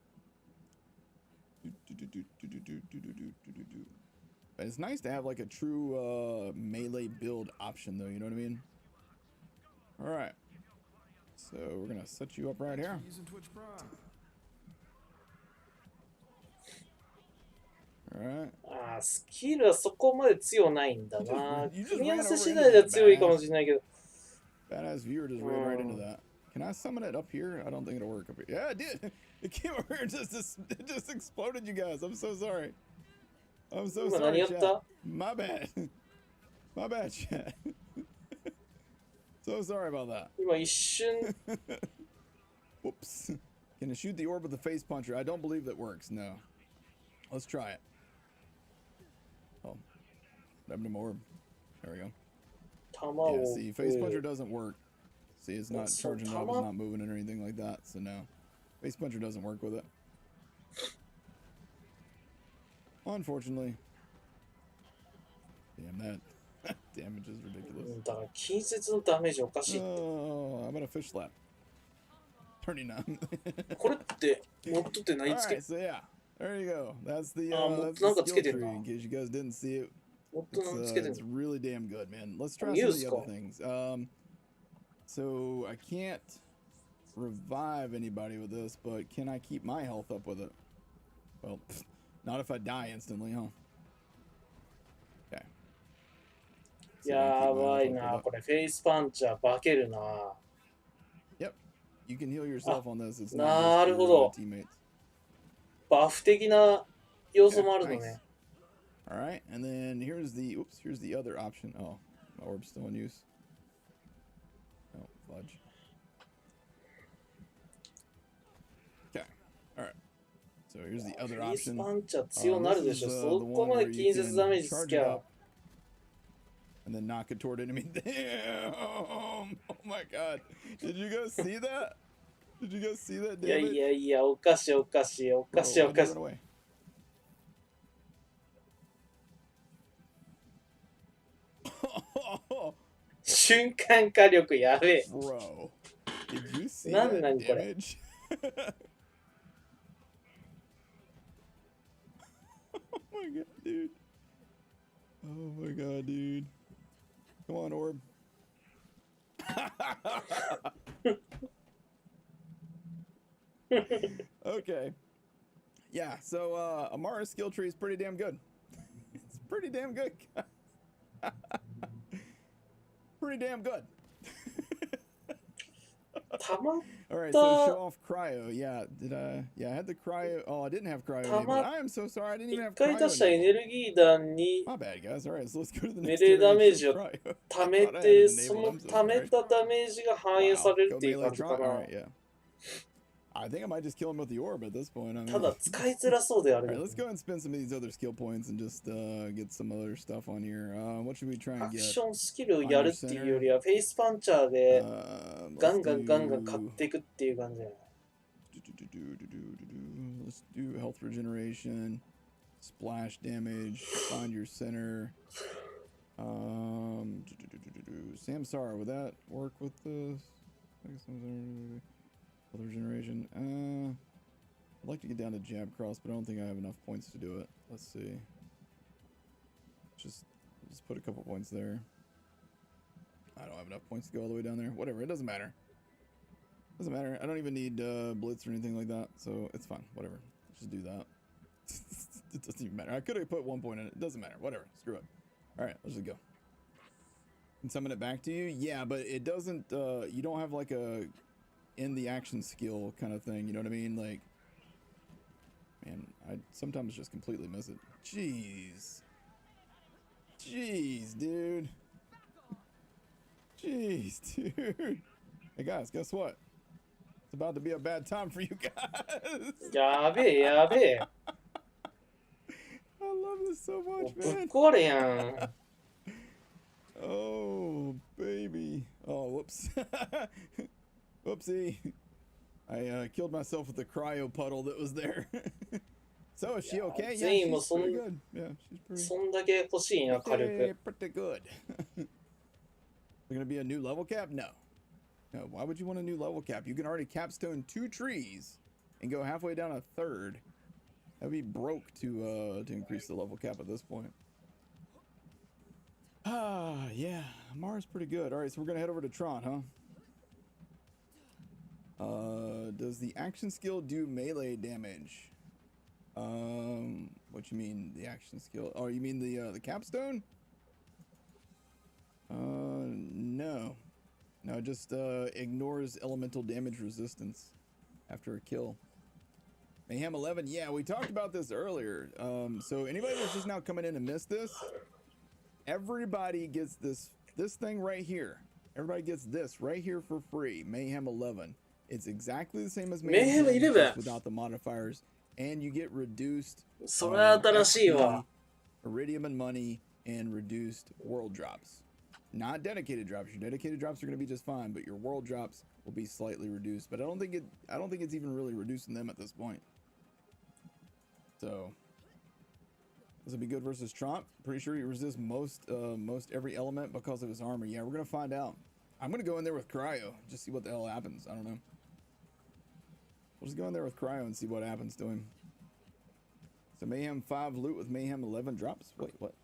But it's nice to have like a true melee build option, though. You know what I mean? All right. So we're gonna set you up right here. All right. ああ、スキルはそこまで強ないんだな。 You just 組み合わ ran せ over 次 into 第では that 強いかも badass. しれないけど。 Badass viewer just ran right into that. Can I summon it up here? I don't think it'll work up here. Yeah, it did. It came over here and it just exploded, you guys. I'm so sorry. I'm so 今 sorry, 何やっ chat. た My bad. My bad, chat. So sorry about that. 今一瞬、 Whoops. Can I shoot the orb with the face puncher? I don't believe that works. No. Let's try it. Oh. What happened to my orb? There we go. 弾 Yeah, を see, face puncher doesn't work. See, it's not So charging up, it's Tama- not moving or anything like that. So no. Face puncher doesn't work with it. Unfortunately. Damn, that damage is ridiculous. だから近接のダメージおかしい。 Oh, I'm gonna fish slap. 39. これってモッドって何 All つけ right, so yeah, there you go. That's theもっ that's となんか the つけ skill てん tree な。 in case you guys didn't see it. モッドなんかつけてん It's の really damn good, man. Let's try some of Use the ko. other things. So I can't revive anybody with this, but can I keep my health up with it? Well, not if I die instantly, huh? Okay. やばいな、これフェイスパンチャー化けるな。 Yep. You can heal yourself on this. It's な not る just ほ your ど。 teammates. バフ的な要素もあるの Nice. ね。 All right, and then here's the other option. Oh, my orb's still in use. Oh, fudge. Okay. All right. So here's the other フェイス option. パンチャー強なるでしょ。 This is, そ the こ one ま where で you 近接ダメー can ジつ charge き it ゃ。 up and then knock it toward enemy. Damn! Oh my god! Did you guys see that? Did you guys see that いや damage? いやいや、おかしいおかしいお Bro, かしいお why'd か you し run い。 away? Oh, 瞬間火力やべえ。 bro, did you see なん that なんこれ。 damage? Oh my god, dude. Oh my god, dude. Come on, Orb. Okay. Yeah, so Amara's skill tree is pretty damn good. It's pretty damn good. Pretty damn good. たま All right, so show off cryo. Yeah, yeah, I had the cryo. Oh, I didn't have cryo. Enabled. I am so sorry. I didn't 一 even have 回 cryo. 出したエ Enabled. ネルギー弾に My bad, guys. All right, so let's go to the メ next レーダメー generation ジ of を cryo. 貯め Thought I had て、 it そ enabled. の I'm so 貯め sorry. たダメージが反映される Go っていう melee 感じか Tron. All な right,。yeah. I think I might just kill him with the orb at this point. I mean, ただ使いづらそうであ all る right, ね。 let's go ahead and spend some of these other skill points and just get some other stuff on here. What should we try ア and ク get? ションスキルをやるっていうよりは、フェイスパンチャーでガ Let's ンガンガンガン do. 買っていくっていう感じだよね。 Let's do health regeneration, splash damage, find your center. Samsara, would that work with the health regeneration? I'd like to get down to jab cross, but I don't think I have enough points to do it. Let's see. Just put a couple points there. I don't have enough points to go all the way down there. Whatever, it doesn't matter. Doesn't matter. I don't even need blitz or anything like that, so it's fine. Whatever. Just do that. It doesn't even matter. I could have put 1 point in it. It doesn't matter. Whatever. Screw it. All right, let's just go. Can summon it back to you? Yeah, but it doesn't. You don't have like a in the action skill kind of thing. You know what I mean? Like, man, I sometimes just completely miss it. Jeez. Jeez, dude. Jeez, dude. Hey guys, guess what? It's about to be a bad time for you guys. やべえやべえ。 I love this so もう much, ぶっ man. 壊れやん。 Oh, baby. Oh, whoops. Whoopsie. I killed myself with the cryo puddle that was there. So is she okay? Yeah, Zane she's was pretty good. Yeah, she's pretty, そんだけ欲しいな、火力。 pretty good. They're gonna be a new level cap? No. No, why would you want a new level cap? You can already capstone 2 trees and go halfway down a third. That'd be broke to increase the level cap at this point. Ah, yeah, Mara's pretty good. All right, so we're gonna head over to Tron, huh? Does the action skill do melee damage? What you mean the action skill? Oh, you mean the capstone? No. No, it just ignores elemental damage resistance after a kill. Mayhem 11, yeah, we talked about this earlier. So anybody that's just now coming in and missed this, everybody gets this thing right here. Everybody gets this right here for free. Mayhem 11. It's exactly the same as Mayhem 10, 11 just without the modifiers, and you get reduced それは新しいわ。 iridium and money and reduced world drops. Not dedicated drops. Your dedicated drops are going to be just fine, but your world drops will be slightly reduced. But I don't think it's even really reducing them at this point. So this will be good versus Trump. Pretty sure he resists most every element because of his armor. Yeah, we're gonna find out. I'm gonna go in there with cryo, just see what the hell happens. I don't know. We'll just go in there with Cryo and see what happens to him. So Mayhem 5 loot with Mayhem 11 drops? Wait, what?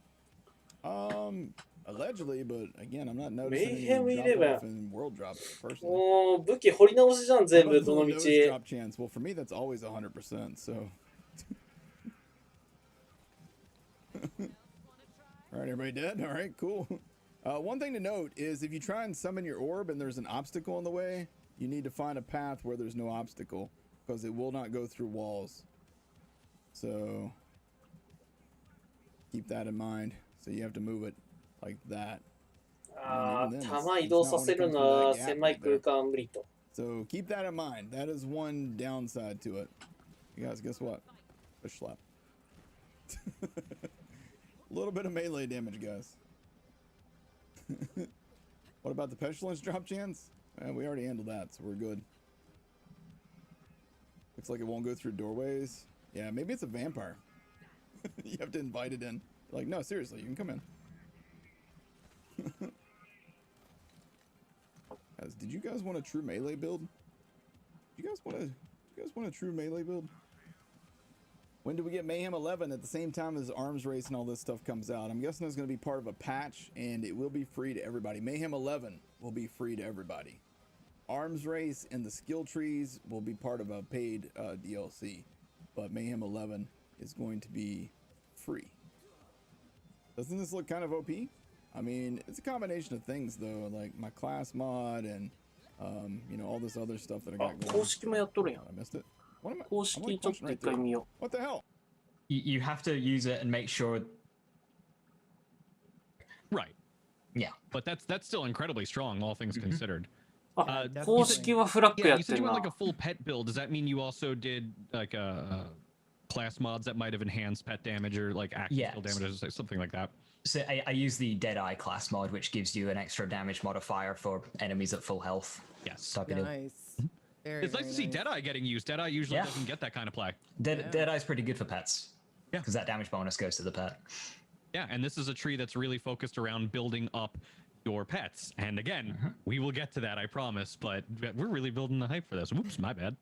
Allegedly, but again, I'm not noticing Mayhem any drop 11 off in world drops, personally. もう武器掘り直しじゃん、全 How 部 about どの the 道。 nose drop chance? Well, for me, that's always 100%, so... Alright, everybody dead? Alright, cool. One thing to note is if you try and summon your orb and there's an obstacle in the way, you need to find a path where there's no obstacle, because it will not go through walls. So keep that in mind. So you have to move it like that. あ And even then, あ、 it's- 弾 it's 移動 not さ when せ it る comes の from は that gap 狭い right there. 空間無理と。 So keep that in mind. That is one downside to it. You guys, guess what? Fish slap. A little bit of melee damage, guys. What about the pestilence drop chance? We already handled that, so we're good. Looks like it won't go through doorways. Yeah, maybe it's a vampire. You have to invite it in. Like, no, seriously, you can come in. Guys, did you guys want a true melee build? You guys want a true melee build? When do we get Mayhem 11 at the same time as Arms Race and all this stuff comes out? I'm guessing it's going to be part of a patch, and it will be free to everybody. Mayhem 11 will be free to everybody. Arms Race and the skill trees will be part of a paid DLC, but Mayhem 11 is going to be free. Doesn't this look kind of OP? I mean, it's a combination of things, though, like my class mod and, you know, all this other stuff that I あ got、 going 公式もやっとるやん。 on. I missed it. What am I? 公 I'm 式 like ちょっ punching と right 一回 through. 見よ What the hell? You have to use it and make sure. Right. Yeah. But that's still incredibly strong, all things considered. う。あ、 definitely. 公式はフラッグ Yeah, や you って said る you な went like a full pet build. Does that mean you also did like class mods that might have enhanced pet damage or like active Yes. skill damage or something like that? So I use the Deadeye class mod, which gives you an extra damage modifier for enemies at full health. Yes. Type of deal. Nice. Very, It's nice to see Deadeye getting used. Deadeye usually Yeah. doesn't get that kind of play. Deadeye's pretty good for pets. Yeah. Because that damage bonus goes to the pet. Yeah, and this is a tree that's really focused around building up your pets. And again, we will get to that, I promise, but we're really building the hype for this. Whoops, my bad.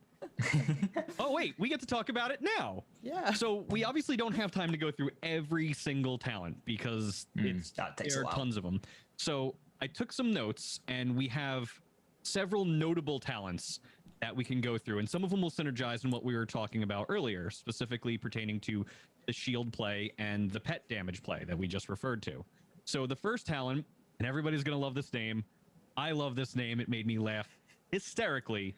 Oh, wait, we get to talk about it now. Yeah. So we obviously don't have time to go through every single talent because that takes there a are while. tons of them. So I took some notes, and we have several notable talents that we can go through, and some of them will synergize in what we were talking about earlier, specifically pertaining to the shield play and the pet damage play that we just referred to. So the first talent, and everybody's gonna love this name. I love this name. It made me laugh hysterically.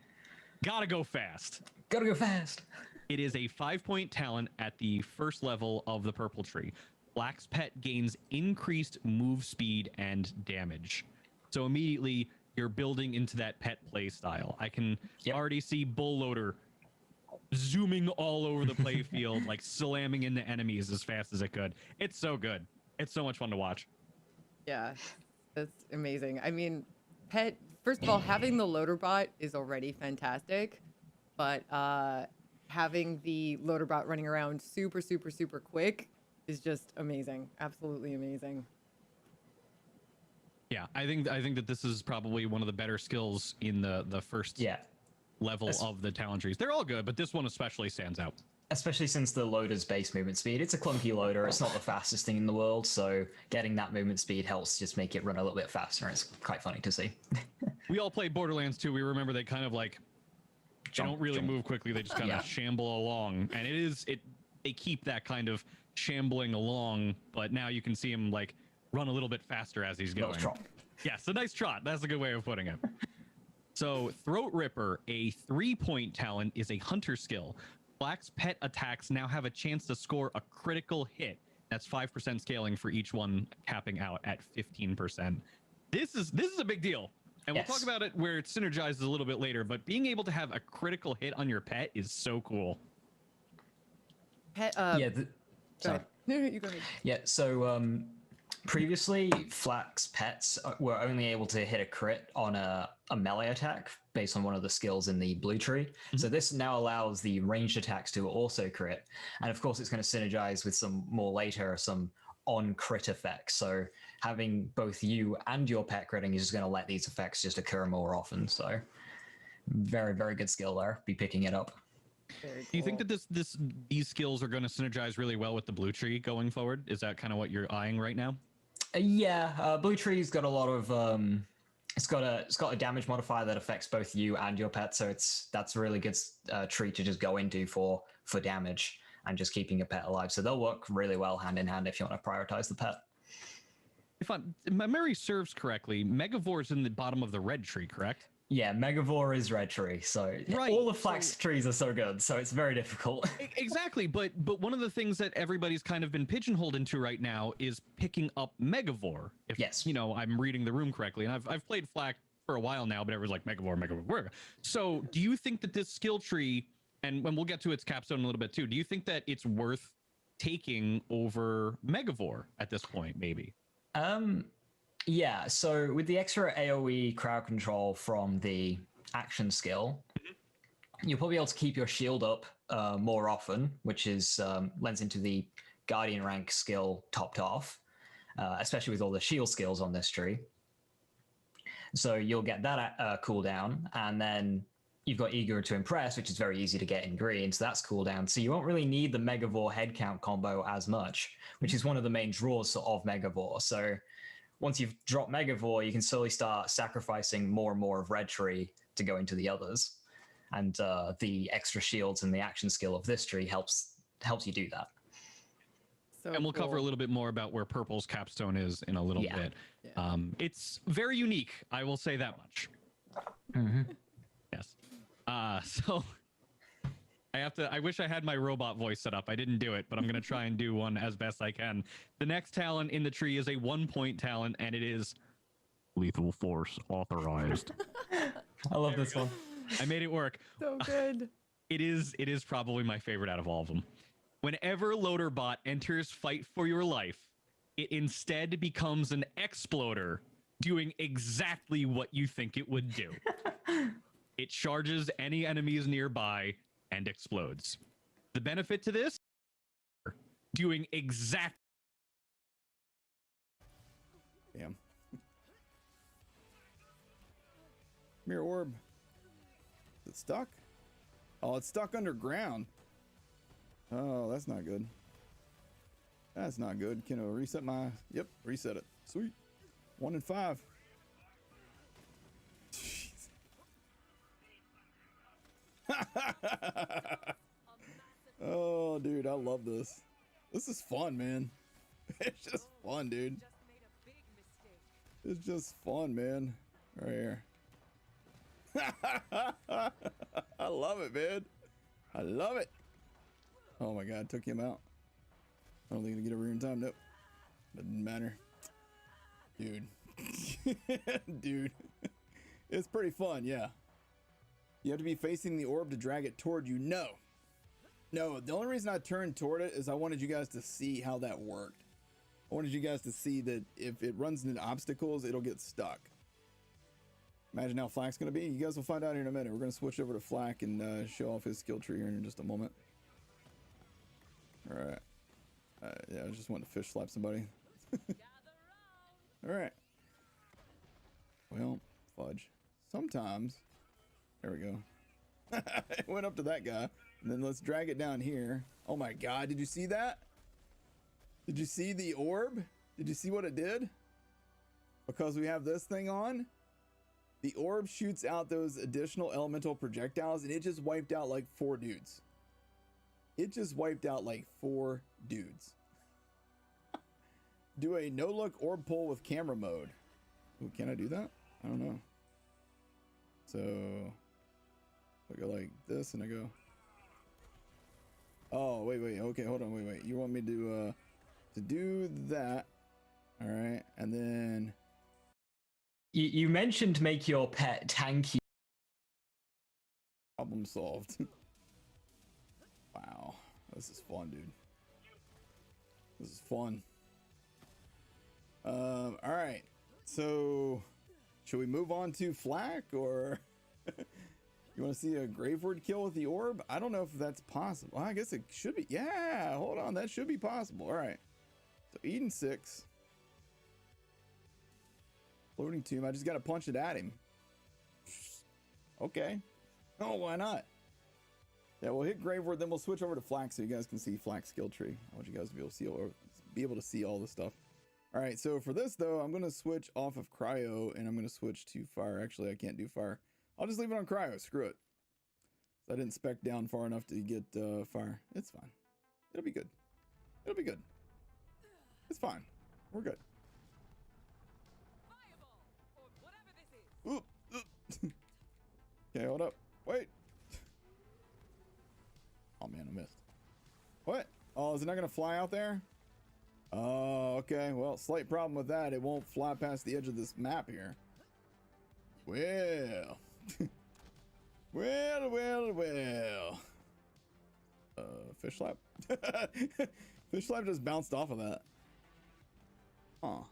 Gotta go fast. Gotta go fast. It is a 5-point talent at the first level of the purple tree. Black's pet gains increased move speed and damage. So immediately you're building into that pet play style. I can already see Bullloader zooming all over the play field, like slamming into enemies as fast as it could. It's so good. It's so much fun to watch. Yeah, that's amazing. I mean, pet, first of all, having the loader bot is already fantastic, but having the loader bot running around super, super, super quick is just amazing. Absolutely amazing. Yeah, I think that this is probably one of the better skills in the first level of the talent trees. They're all good, but this one especially stands out. Especially since the loader's base movement speed. It's a clunky loader. It's not the fastest thing in the world, so getting that movement speed helps just make it run a little bit faster. It's quite funny to see. We all played Borderlands 2. We remember they kind of like they don't really move quickly. They just kind of shamble along, and they keep that kind of shambling along. But now you can see him like run a little bit faster as he's going. Trot. Yes, a nice trot. That's a good way of putting it. So Throat Ripper, a 3-point talent, is a hunter skill. Black's pet attacks now have a chance to score a critical hit. That's 5% scaling for each one, capping out at 15%. This is a big deal. And we'll talk about it where it synergizes a little bit later, but being able to have a critical hit on your pet is so cool. Pet, sorry. No, you go ahead. Yeah, so previously, Flack's pets were only able to hit a crit on a melee attack based on one of the skills in the blue tree. So this now allows the ranged attacks to also crit. And of course, it's going to synergize with some on crit effects. So having both you and your pet critting is just going to let these effects just occur more often. So very, very good skill there. Be picking it up. Very Do you think cool. that these skills are going to synergize really well with the blue tree going forward? Is that kind of what you're eyeing right now? Yeah, blue tree's got a lot of it's got a damage modifier that affects both you and your pet, so that's a really good tree to just go into for damage and just keeping your pet alive. So they'll work really well hand in hand if you want to prioritize the pet. If my memory serves correctly, Megavore's in the bottom of the red tree, correct? Yeah, Megavore is red tree, so Right, all the flax trees are so good, so it's very difficult. Exactly, but one of the things that everybody's kind of been pigeonholed into right now is picking up Megavore. If, yes, you know, I'm reading the room correctly, and I've played Flak for a while now, but everyone's like Megavore. So, do you think that this skill tree, and when we'll get to its capstone in a little bit too, do you think that it's worth taking over Megavore at this point? Maybe. Yeah, so with the extra AoE crowd control from the action skill, you'll probably be able to keep your shield up more often, which is lends into the Guardian rank skill topped off, especially with all the shield skills on this tree. So you'll get that cooldown, and then you've got Eager to Impress, which is very easy to get in green, so that's cooldown. So you won't really need the Megavore head count combo as much, which is one of the main draws of Megavore. So once you've dropped Megavore, you can slowly start sacrificing more and more of Red Tree to go into the others. And the extra shields and the action skill of this tree helps you do that. So And we'll cool. cover a little bit more about where Purple's capstone is in a little bit. Yeah. It's very unique, I will say that much. Yes. So I wish I had my robot voice set up. I didn't do it, but I'm going to try and do one as best I can. The next talent in the tree is a 1-point talent, and it is Lethal Force authorized. I love this one. I made it work. So good. It is probably my favorite out of all of them. Whenever Loaderbot enters Fight for Your Life, it instead becomes an exploder, doing exactly what you think it would do. It charges any enemies nearby and explodes. The benefit to this, doing exact. Damn. Mirror orb. Is it stuck? Oh, it's stuck underground. Oh, that's not good. That's not good. Can I reset my... Yep, reset it. Sweet. 1 and 5. Jeez. Oh, dude, I love this. This is fun, man. It's just fun, dude. It's just fun, man. Right here. I love it, man. I love it. Oh my god, took him out. I don't think he'll get over here in time. Nope. Doesn't matter. Dude. Dude. It's pretty fun, yeah. You have to be facing the orb to drag it toward you. No. No, the only reason I turned toward it is I wanted you guys to see how that worked. I wanted you guys to see that if it runs into obstacles, it'll get stuck. Imagine how Flak's going to be. You guys will find out here in a minute. We're going to switch over to Flak and show off his skill tree here in just a moment. All right. Yeah, I just wanted to fish slap somebody. All right. Well, fudge. Sometimes. There we go. It went up to that guy. And then let's drag it down here. Oh my god, did you see that? Did you see the orb? Did you see what it did? Because we have this thing on, the orb shoots out those additional elemental projectiles, and it just wiped out like 4 dudes. It just wiped out like 4 dudes. Do a no-look orb pull with camera mode. Ooh, can I do that? I don't know. So I go like this and I go. Oh, wait. Okay, hold on. Wait. You want me to do that. All right. And then You mentioned make your pet tanky. problem solved. Wow. This is fun, dude. This is fun. All right. So should we move on to Flak, or you want to see a Graveward kill with the orb? I don't know if that's possible. I guess it should be. Yeah, hold on. That should be possible. All right. So Eden 6. Floating tomb. I just got to punch it at him. Okay. Oh, why not? Yeah, we'll hit Grave Ward, then we'll switch over to Flak so you guys can see Flak's skill tree. I want you guys to be able to see all the stuff. All right, so for this though, I'm gonna switch off of Cryo and I'm gonna switch to Fire. Actually, I can't do Fire. I'll just leave it on Cryo. Screw it. So I didn't spec down far enough to get Fire. It's fine. It'll be good. It'll be good. It's fine. We're good. Oop, oop. Okay, hold up. Wait. Oh man, I missed. What? Oh, is it not gonna fly out there? Oh, okay. Well, slight problem with that. It won't fly past the edge of this map here. Well. well. Fish slap. Fish slap just bounced off of that. Huh.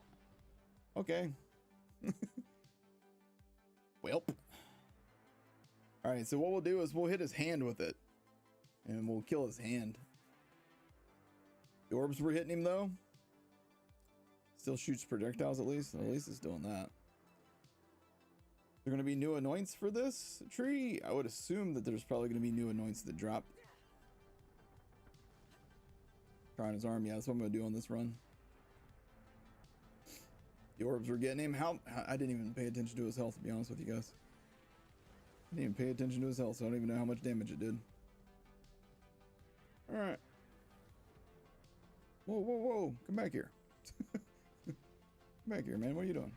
Okay. Welp. Alright, so what we'll do is we'll hit his hand with it. And we'll kill his hand. The orbs were hitting him though. Still shoots projectiles at least. At least it's doing that. There going to be new anoints for this tree? I would assume that there's probably going to be new anoints that drop. Trying his arm. Yeah, that's what I'm going to do on this run. The orbs were getting him. I didn't even pay attention to his health, to be honest with you guys. I didn't even pay attention to his health, so I don't even know how much damage it did. Alright. Whoa, whoa, whoa. Come back here. Come back here, man. What are you doing?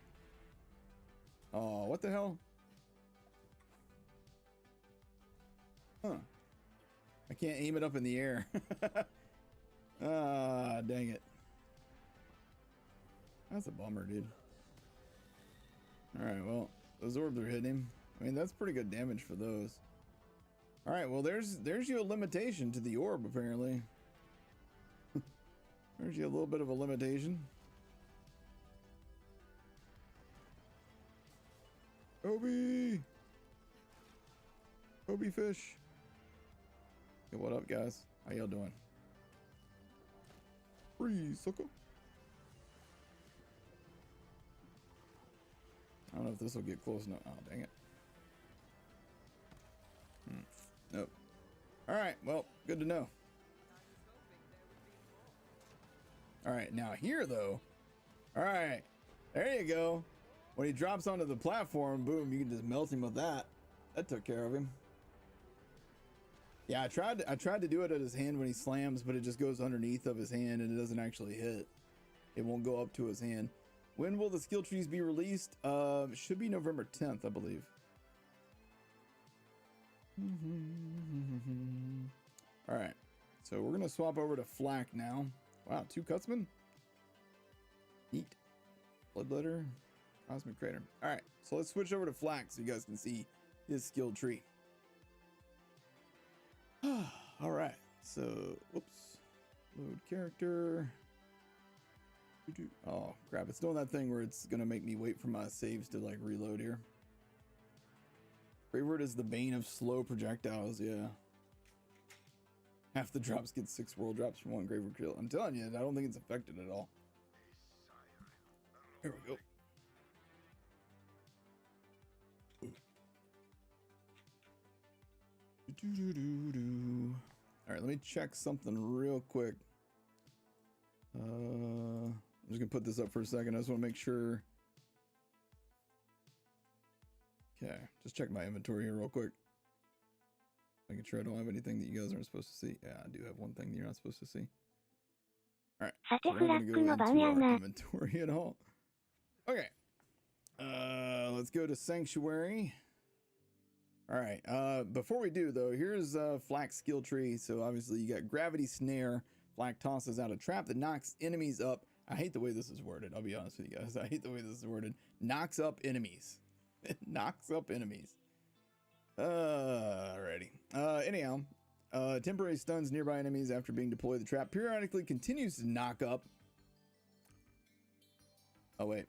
Oh, what the hell? Huh. I can't aim it up in the air. Ah, dang it. That's a bummer, dude. Alright, well, those orbs are hitting him. I mean, that's pretty good damage for those. Alright, well, there's your limitation to the orb, apparently. There's you a little bit of a limitation. Obi! Obi fish. Hey, what up, guys? How y'all doing? Freeze, sucker. I don't know if this will get close enough. Oh, dang it. Nope. Alright, well, good to know. Alright, now here, though. Alright, there you go. When he drops onto the platform, boom, you can just melt him with that. That took care of him. Yeah, I tried to do it at his hand when he slams, but it just goes underneath of his hand and it doesn't actually hit. It won't go up to his hand. When will the skill trees be released? Should be November 10th, I believe. All right, so we're gonna swap over to Flak now. Wow, 2 Cutsmen. Neat. Bloodletter, Cosmic Crater. All right, so let's switch over to Flak so you guys can see his skill tree. All right, so whoops, load character. Oh crap, it's doing that thing where it's gonna make me wait for my saves to like reload here. Graveward is the bane of slow projectiles. Yeah, half the drops get 6 world drops from 1 Graveward kill. I'm telling you, I don't think it's affected at all. Here we go. All right, let me check something real quick. I'm just gonna put this up for a second. I just want to make sure. Okay, just check my inventory here real quick. Making sure I don't have anything that you guys aren't supposed to see. Yeah, I do have one thing that you're not supposed to see. All right, so we're not gonna go into our inventory at all. Okay, let's go to Sanctuary. All right, before we do though, here's Flak's skill tree. So obviously you got Gravity Snare. Flak tosses out a trap that knocks enemies up. I hate the way this is worded. I'll be honest with you guys. I hate the way this is worded. Knocks up enemies. It knocks up enemies. Alrighty. Anyhow, temporary stuns nearby enemies after being deployed. The trap periodically continues to knock up. Oh wait.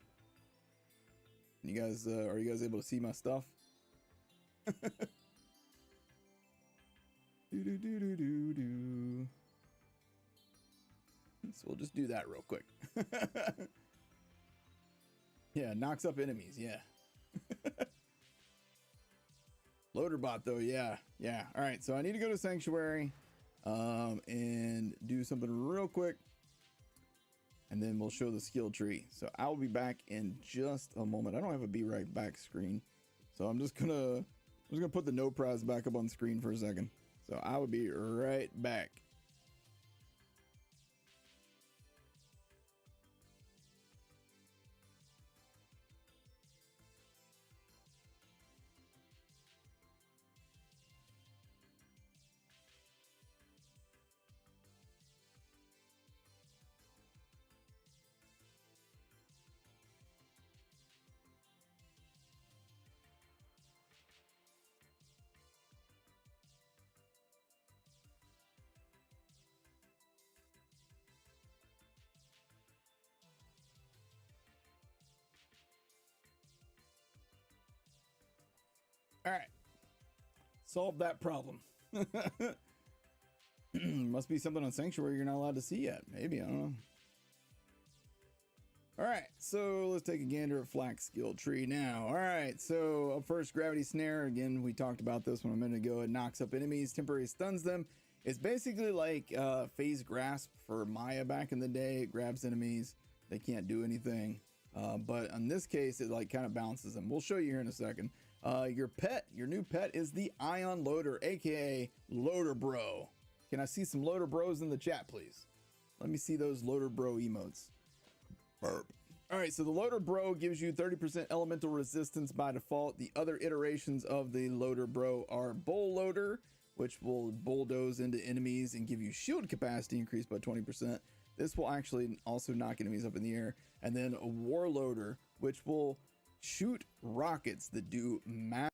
You guys, are you guys able to see my stuff? Do. So we'll just do that real quick. Yeah, knocks up enemies. Yeah. Loader bot though, yeah. All right, so I need to go to Sanctuary and do something real quick, and then we'll show the skill tree. So I'll be back in just a moment. I don't have a be right back screen, so I'm just gonna put the no prize back up on screen for a second. So I will be right back. All right, solve that problem. Must be something on Sanctuary you're not allowed to see yet. Maybe, I don't know. All right, so let's take a gander at Flak's skill tree now. All right, so up first, Gravity Snare. Again, we talked about this one a minute ago. It knocks up enemies, temporarily stuns them. It's basically like Phase Grasp for Maya back in the day. It grabs enemies. They can't do anything. But in this case, it like kind of bounces them. We'll show you here in a second. Your new pet is the Ion Loader, aka Loader Bro. Can I see some Loader Bros in the chat, please? Let me see those Loader Bro emotes. Burp. All right, so the Loader Bro gives you 30% elemental resistance by default. The other iterations of the Loader Bro are Bull Loader, which will bulldoze into enemies and give you shield capacity increased by 20%. This will actually also knock enemies up in the air. And then a War Loader, which will shoot rockets that do mass.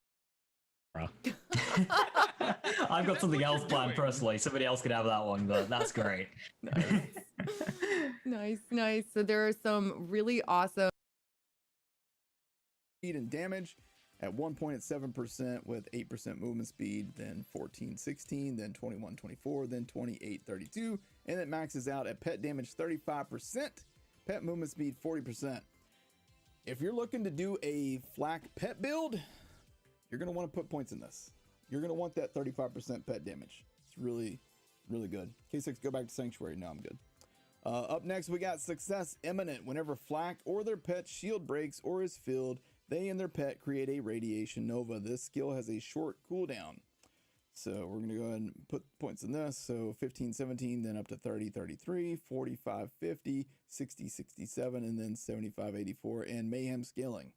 I've got something else planned personally. Somebody else could have that one, but that's great. Nice. So there are some really awesome speed and damage. At one point it's 7% with 8% movement speed, then 14-16, then 21-24, then 28-32, and it maxes out at pet damage 35%, pet movement speed 40%. If you're looking to do a Flak pet build, you're going to want to put points in this. You're going to want that 35% pet damage. It's really, really good. K6, go back to Sanctuary. No, I'm good. Up next, we got Success Imminent. Whenever Flak or their pet shield breaks or is filled, they and their pet create a Radiation Nova. This skill has a short cooldown. So we're going to go ahead and put points in this. So 15-17, then up to 30-33, 45-50, 60-67, and then 75-84, and Mayhem scaling.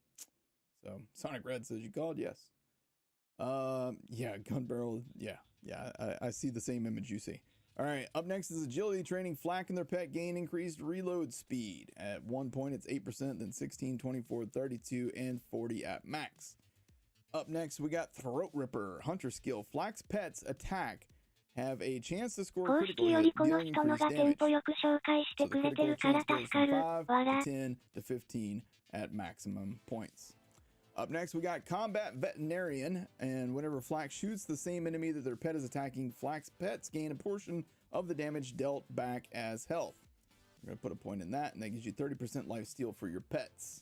So Sonic Red says you called, yes. Yeah, gun barrel, yeah, I see the same image you see. All right, up next is Agility Training. Flak and their pet gain increased reload speed. At one point it's 8%, then 16, 24, 32, and 40 at max. Up next, we got Throat Ripper, Hunter skill. Flak's pets attack have a chance to score critical hit, dealing increased damage. So the critical chance goes from 5 to 10 to 15 at maximum points. Up next, we got Combat Veterinarian, and whenever Flak shoots the same enemy that their pet is attacking, Flak's pets gain a portion of the damage dealt back as health. I'm going to put a point in that, and that gives you 30% life steal for your pets.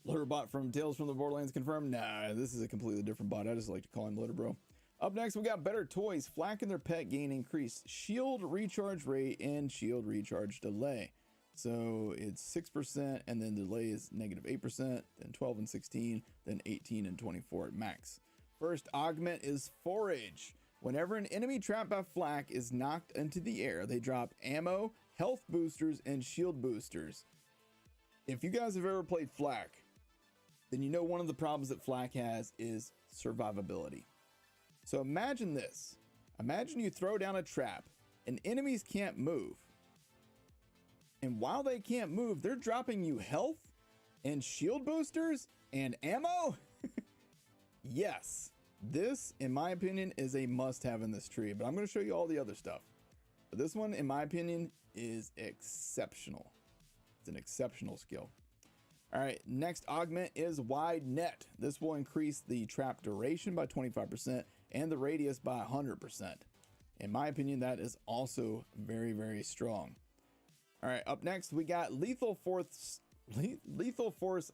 Loader bot from Tales from the Borderlands confirmed. Nah, this is a completely different bot. I just like to call him Loader Bro. Up next, we got Better Toys. Flak and their pet gain increased shield recharge rate and shield recharge delay. So it's 6%, and then delay is -8%, then 12 and 16, then 18 and 24 at max. First augment is Forage. Whenever an enemy trapped by Flak is knocked into the air, they drop ammo, health boosters, and shield boosters. If you guys have ever played Flak, then you know one of the problems that Flak has is survivability. So imagine this. Imagine you throw down a trap and enemies can't move. And while they can't move, they're dropping you health and shield boosters and ammo? Yes, this, in my opinion, is a must-have in this tree, but I'm going to show you all the other stuff. But this one, in my opinion, is exceptional. It's an exceptional skill. All right, next augment is Wide Net. This will increase the trap duration by 25% and the radius by 100%. In my opinion, that is also very, very strong. All right, up next, we got Lethal Force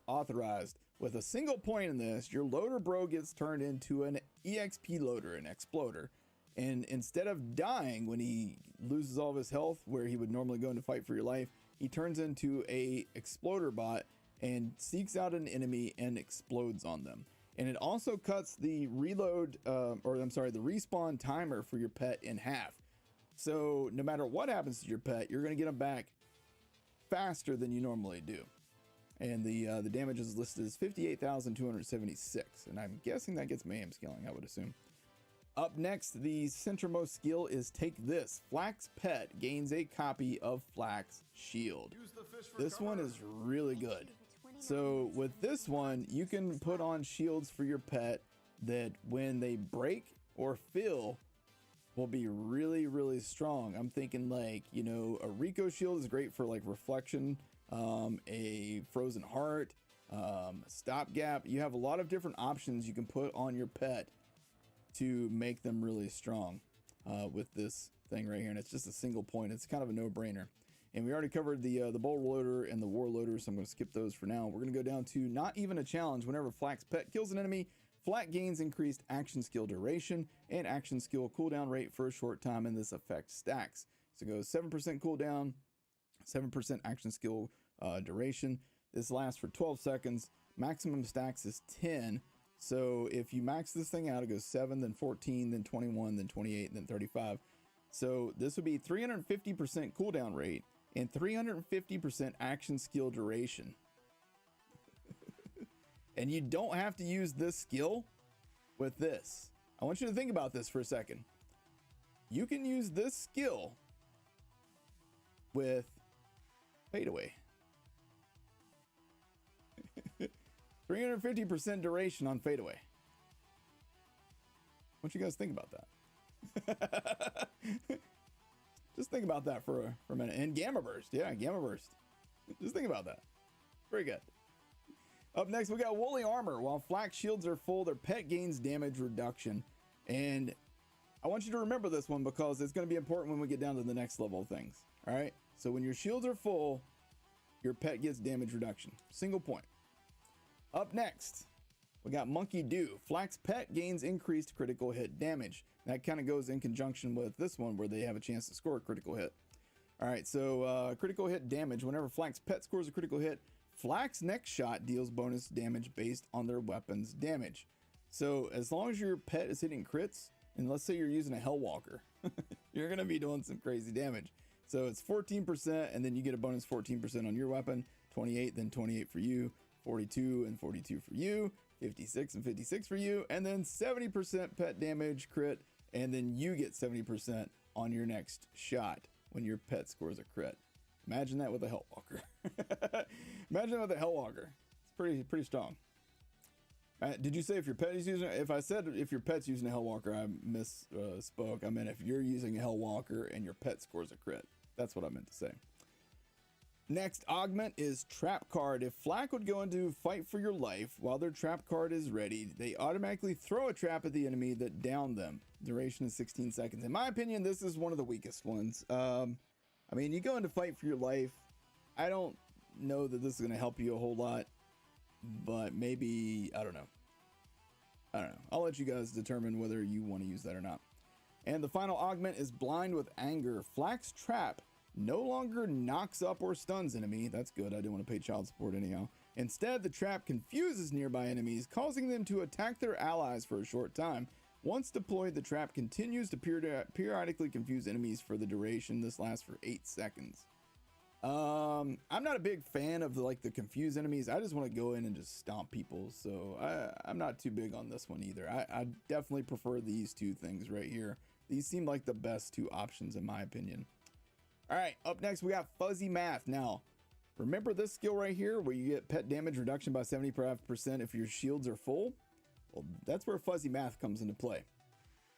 Authorized. With a single point in this, your Loader Bro gets turned into an EXP loader, an exploder. And instead of dying when he loses all of his health, where he would normally go into fight for your life, he turns into a exploder bot and seeks out an enemy and explodes on them. And it also cuts the reload, the respawn timer for your pet in half. So no matter what happens to your pet, you're going to get them back faster than you normally do. And the damage is listed as 58,276, and I'm guessing that gets mayhem scaling, I would assume. Up next, the centermost skill is Take This. Flak's pet gains a copy of Flak's shield. This one is really good. So with this one, you can put on shields for your pet that when they break or fill will be really, really strong. I'm thinking like, you know, a Rico shield is great for like reflection, a frozen heart, stopgap. You have a lot of different options you can put on your pet to make them really strong with this thing right here. And it's just a single point. It's kind of a no-brainer. And we already covered the bolt loader and the war loader, so I'm going to skip those for now. We're going to go down to not even a challenge. Whenever Flak's pet kills an enemy, Flak gains increased action skill duration and action skill cooldown rate for a short time, and this effect stacks. So it goes 7% cooldown, 7% action skill duration. This lasts for 12 seconds. Maximum stacks is 10. So if you max this thing out, it goes 7, then 14, then 21, then 28, then 35. So this would be 350% cooldown rate and 350% action skill duration. And you don't have to use this skill with this. I want you to think about this for a second. You can use this skill with fadeaway. 350% duration on fadeaway. What you guys think about that? Just think about that for a minute. And Gamma Burst. Yeah, Gamma Burst. Just think about that. Very good. Up next, we got Woolly Armor. While Flak shields are full, their pet gains damage reduction. And I want you to remember this one because it's going to be important when we get down to the next level of things. All right? So when your shields are full, your pet gets damage reduction. Single point. Up next, we got Monkey Do. Flak's pet gains increased critical hit damage. That kind of goes in conjunction with this one where they have a chance to score a critical hit. All right, so critical hit damage. Whenever Flak's pet scores a critical hit, Flak's next shot deals bonus damage based on their weapon's damage. So as long as your pet is hitting crits, and let's say you're using a Hellwalker, you're going to be doing some crazy damage. So it's 14%, and then you get a bonus 14% on your weapon, 28, then 28 for you, 42 and 42 for you, 56 and 56 for you, and then 70% pet damage crit, and then you get 70% on your next shot when your pet scores a crit. Imagine that with a Hellwalker. Imagine that with a Hellwalker. It's pretty strong. Did you say if your pet is using? If I said if your pet's using a Hellwalker, I misspoke. I meant if you're using a Hellwalker and your pet scores a crit. That's what I meant to say. Next augment is Trap Card. If Flak would go into Fight for Your Life while their trap card is ready, they automatically throw a trap at the enemy that downed them. Duration is 16 seconds. In my opinion, this is one of the weakest ones. I mean, you go into Fight for Your Life. I don't know that this is going to help you a whole lot, but maybe, I don't know. I'll let you guys determine whether you want to use that or not. And the final augment is Blind with Anger. Flak's trap no longer knocks up or stuns enemy. That's good. I didn't want to pay child support anyhow. Instead, the trap confuses nearby enemies, causing them to attack their allies for a short time. Once deployed, the trap continues to periodically confuse enemies for the duration. This lasts for 8 seconds. I'm not a big fan of the confused enemies. I just want to go in and just stomp people. So I'm not too big on this one either. I definitely prefer these two things right here. These seem like the best two options in my opinion. All right, up next we got Fuzzy Math. Now, remember this skill right here where you get pet damage reduction by 75% if your shields are full? Well, that's where Fuzzy Math comes into play.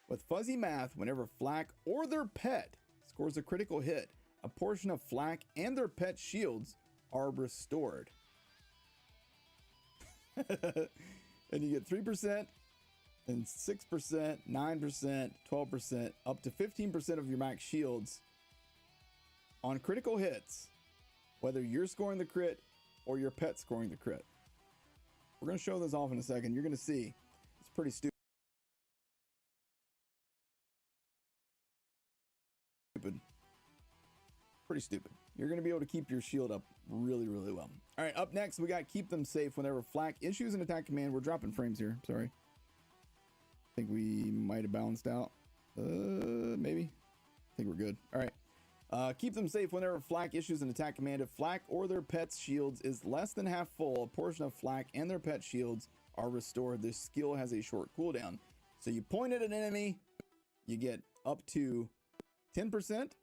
With Fuzzy Math, whenever Flak or their pet scores a critical hit, a portion of Flak and their pet shields are restored. And you get 3%, and 6%, 9%, 12%, up to 15% of your max shields on critical hits, whether you're scoring the crit or your pet scoring the crit. We're going to show this off in a second. You're going to see it's pretty stupid. Pretty stupid. You're going to be able to keep your shield up really, really well. All right, up next, we got keep them safe whenever flak issues an attack command. We're dropping frames here. Sorry. I think we might have balanced out. Maybe. I think we're good. All right. Keep them safe whenever flak issues an attack command. If flak or their pet's shields is less than half full, a portion of flak and their pet shields are restored. This skill has a short cooldown. So you point at an enemy, you get up to 10%,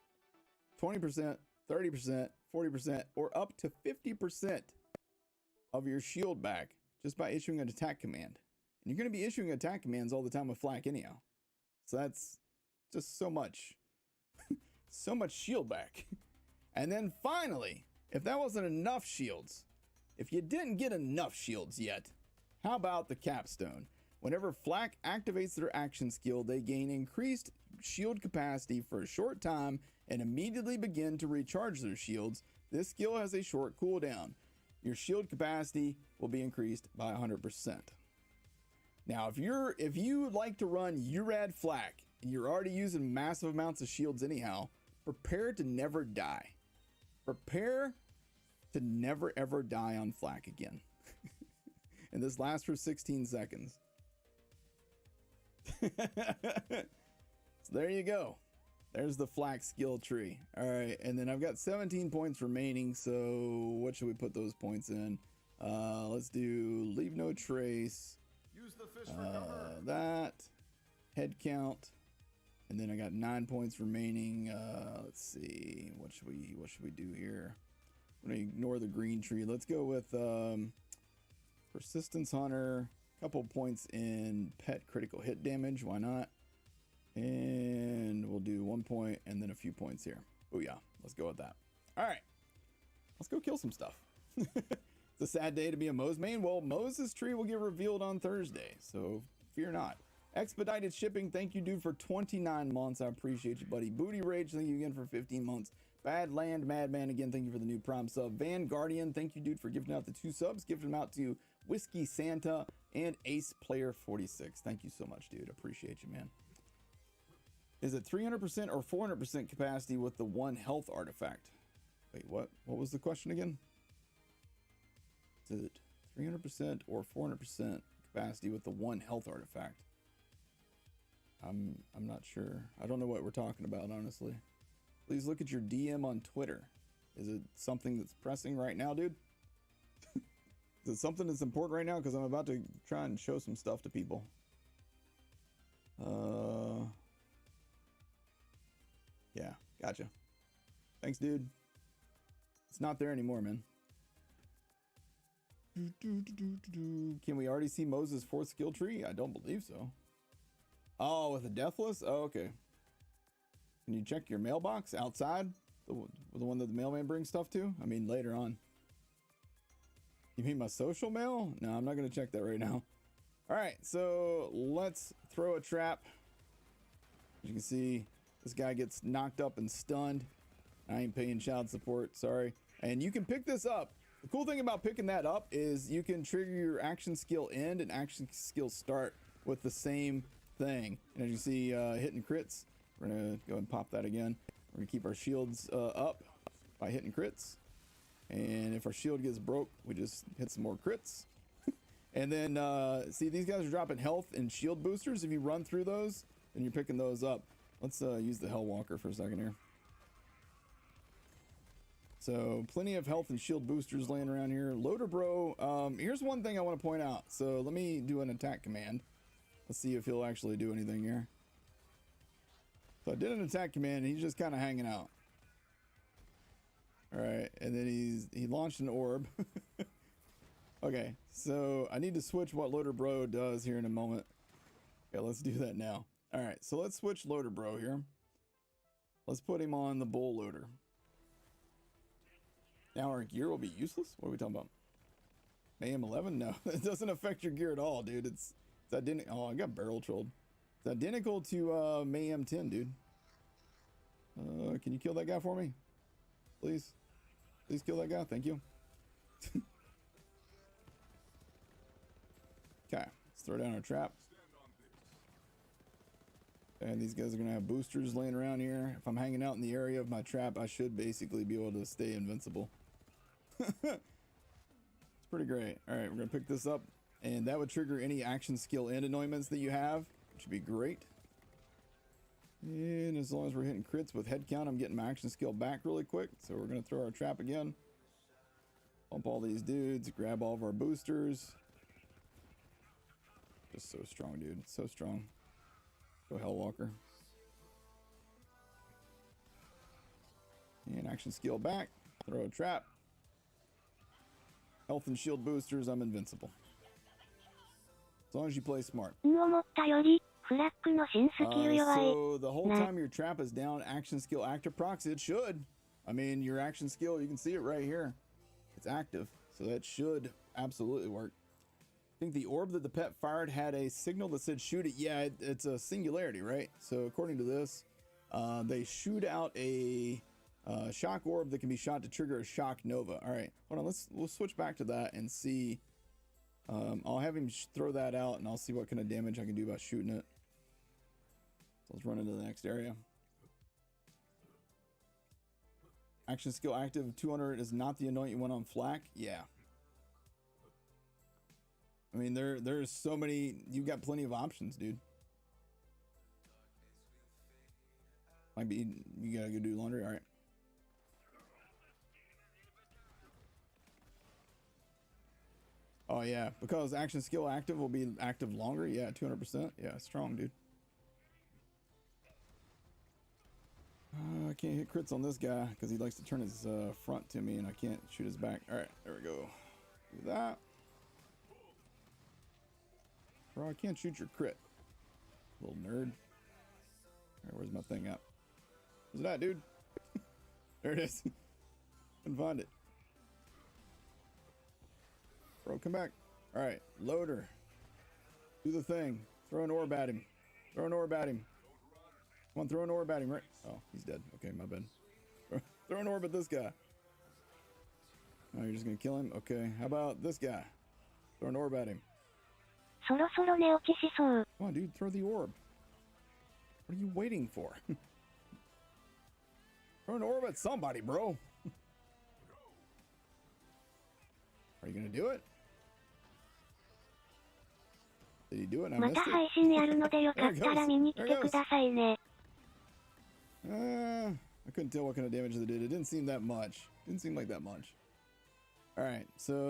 20%, 30%, 40%, or up to 50% of your shield back just by issuing an attack command. And you're going to be issuing attack commands all the time with flak anyhow. So that's just so much, so much shield back. And then finally, if that wasn't enough shields, if you didn't get enough shields yet, how about the capstone? Whenever flak activates their action skill, they gain increased shield capacity for a short time and immediately begin to recharge their shields. This skill has a short cooldown. Your shield capacity will be increased by 100%. Now, if you like to run URAD flak and you're already using massive amounts of shields anyhow, prepare to never die. Prepare to never ever die on flak again. And this lasts for 16 seconds. So there you go. There's the flak skill tree. All right, and then I've got 17 points remaining, so what should we put those points in? Let's do leave no trace. Use the fish for cover. That head count, and then I got 9 points remaining. Let's see, what should we do here? I'm gonna ignore the green tree. Let's go with persistence hunter. Couple points in pet critical hit damage. Why not? And we'll do 1 point and then a few points here. Oh yeah, let's go with that. All right, let's go kill some stuff. It's a sad day to be a Moe's main. Well, Moe's tree will get revealed on Thursday, so fear not. Expedited shipping, thank you, dude, for 29 months. I appreciate you, buddy. Booty Rage, thank you again for 15 months. Bad Land Madman, again, thank you for the new Prime sub. Van Guardian, thank you, dude, for gifting out the 2 subs. Gifting them out to Whiskey Santa and Ace Player 46. Thank you so much, dude. Appreciate you, man. Is it 300% or 400% capacity with the 1 health artifact? Wait, what? What was the question again? Is it 300% or 400% capacity with the 1 health artifact? I'm not sure. I don't know what we're talking about, honestly. Please look at your DM on Twitter. Is it something that's pressing right now, dude? Is it something that's important right now? Because I'm about to try and show some stuff to people. Yeah, gotcha. Thanks, dude. It's not there anymore, man. Can we already see Moses' 4th skill tree? I don't believe so. Oh, with a deathless? Oh, okay. Can you check your mailbox outside? The one that the mailman brings stuff to? I mean, later on. You mean my social mail? No, I'm not going to check that right now. All right, so let's throw a trap. As you can see, this guy gets knocked up and stunned. I ain't paying child support, sorry. And you can pick this up. The cool thing about picking that up is you can trigger your action skill end and action skill start with the same thing. And as you see, hitting crits, we're gonna go and pop that again. We're gonna keep our shields up by hitting crits. And if our shield gets broke, we just hit some more crits. And then, see, these guys are dropping health and shield boosters. If you run through those, then you're picking those up. Let's use the Hellwalker for a second here. So plenty of health and shield boosters laying around here. Loader Bro, here's one thing I want to point out. So let me do an attack command. Let's see if he'll actually do anything here. So I did an attack command and he's just kind of hanging out. All right, and then he launched an orb. Okay, so I need to switch what Loader Bro does here in a moment. Okay, let's do that now. All right, so let's switch Loader Bro here. Let's put him on the Bull Loader. Now our gear will be useless? What are we talking about? Mayhem 11? No, it doesn't affect your gear at all, dude. It's identical. Oh, I got barrel trolled. It's identical to Mayhem 10, dude. Can you kill that guy for me? Please? Please kill that guy. Thank you. Okay, let's throw down our trap. And these guys are gonna have boosters laying around here. If I'm hanging out in the area of my trap, I should basically be able to stay invincible. It's pretty great. All right, we're gonna pick this up, and that would trigger any action skill and anointments that you have, which would be great. And as long as we're hitting crits with head count, I'm getting my action skill back really quick. So we're gonna throw our trap again. Bump all these dudes, grab all of our boosters. Just so strong, dude. So strong. Go Hellwalker. And action skill back. Throw a trap. Health and shield boosters, I'm invincible. As long as you play smart. So the whole time your trap is down, action skill active procs, it should. I mean, your action skill, you can see it right here. It's active, so that should absolutely work. I think the orb that the pet fired had a signal that said shoot it. Yeah, it's a singularity, right? So according to this, they shoot out a shock orb that can be shot to trigger a shock nova. All right, hold on, we'll switch back to that and see. I'll have him throw that out, and I'll see what kind of damage I can do by shooting it. So let's run into the next area. Action skill active 200 is not the anoint you want on flak. Yeah. I mean, there's so many. You've got plenty of options, dude. Might be you gotta go do laundry. All right. Oh yeah, because action skill active will be active longer. Yeah, 200%. Yeah, strong, dude. I can't hit crits on this guy because he likes to turn his front to me, and I can't shoot his back. All right, there we go. Do that. Bro, I can't shoot your crit. Little nerd. All right, where's my thing at? Where's it at, dude? There it is. Couldn't find it. Bro, come back. All right, loader. Do the thing. Throw an orb at him. Throw an orb at him. Come on, throw an orb at him, right? Oh, he's dead. Okay, my bad. Throw an orb at this guy. Oh, you're just gonna kill him? Okay, how about this guy? Throw an orb at him. Come on, dude, throw the orb. What are you waiting for? Throw an orb at somebody, bro. Are you gonna do it? Did he do it? I missed it. I couldn't tell what kind of damage they did. It didn't seem that much. Didn't seem like that much. All right, so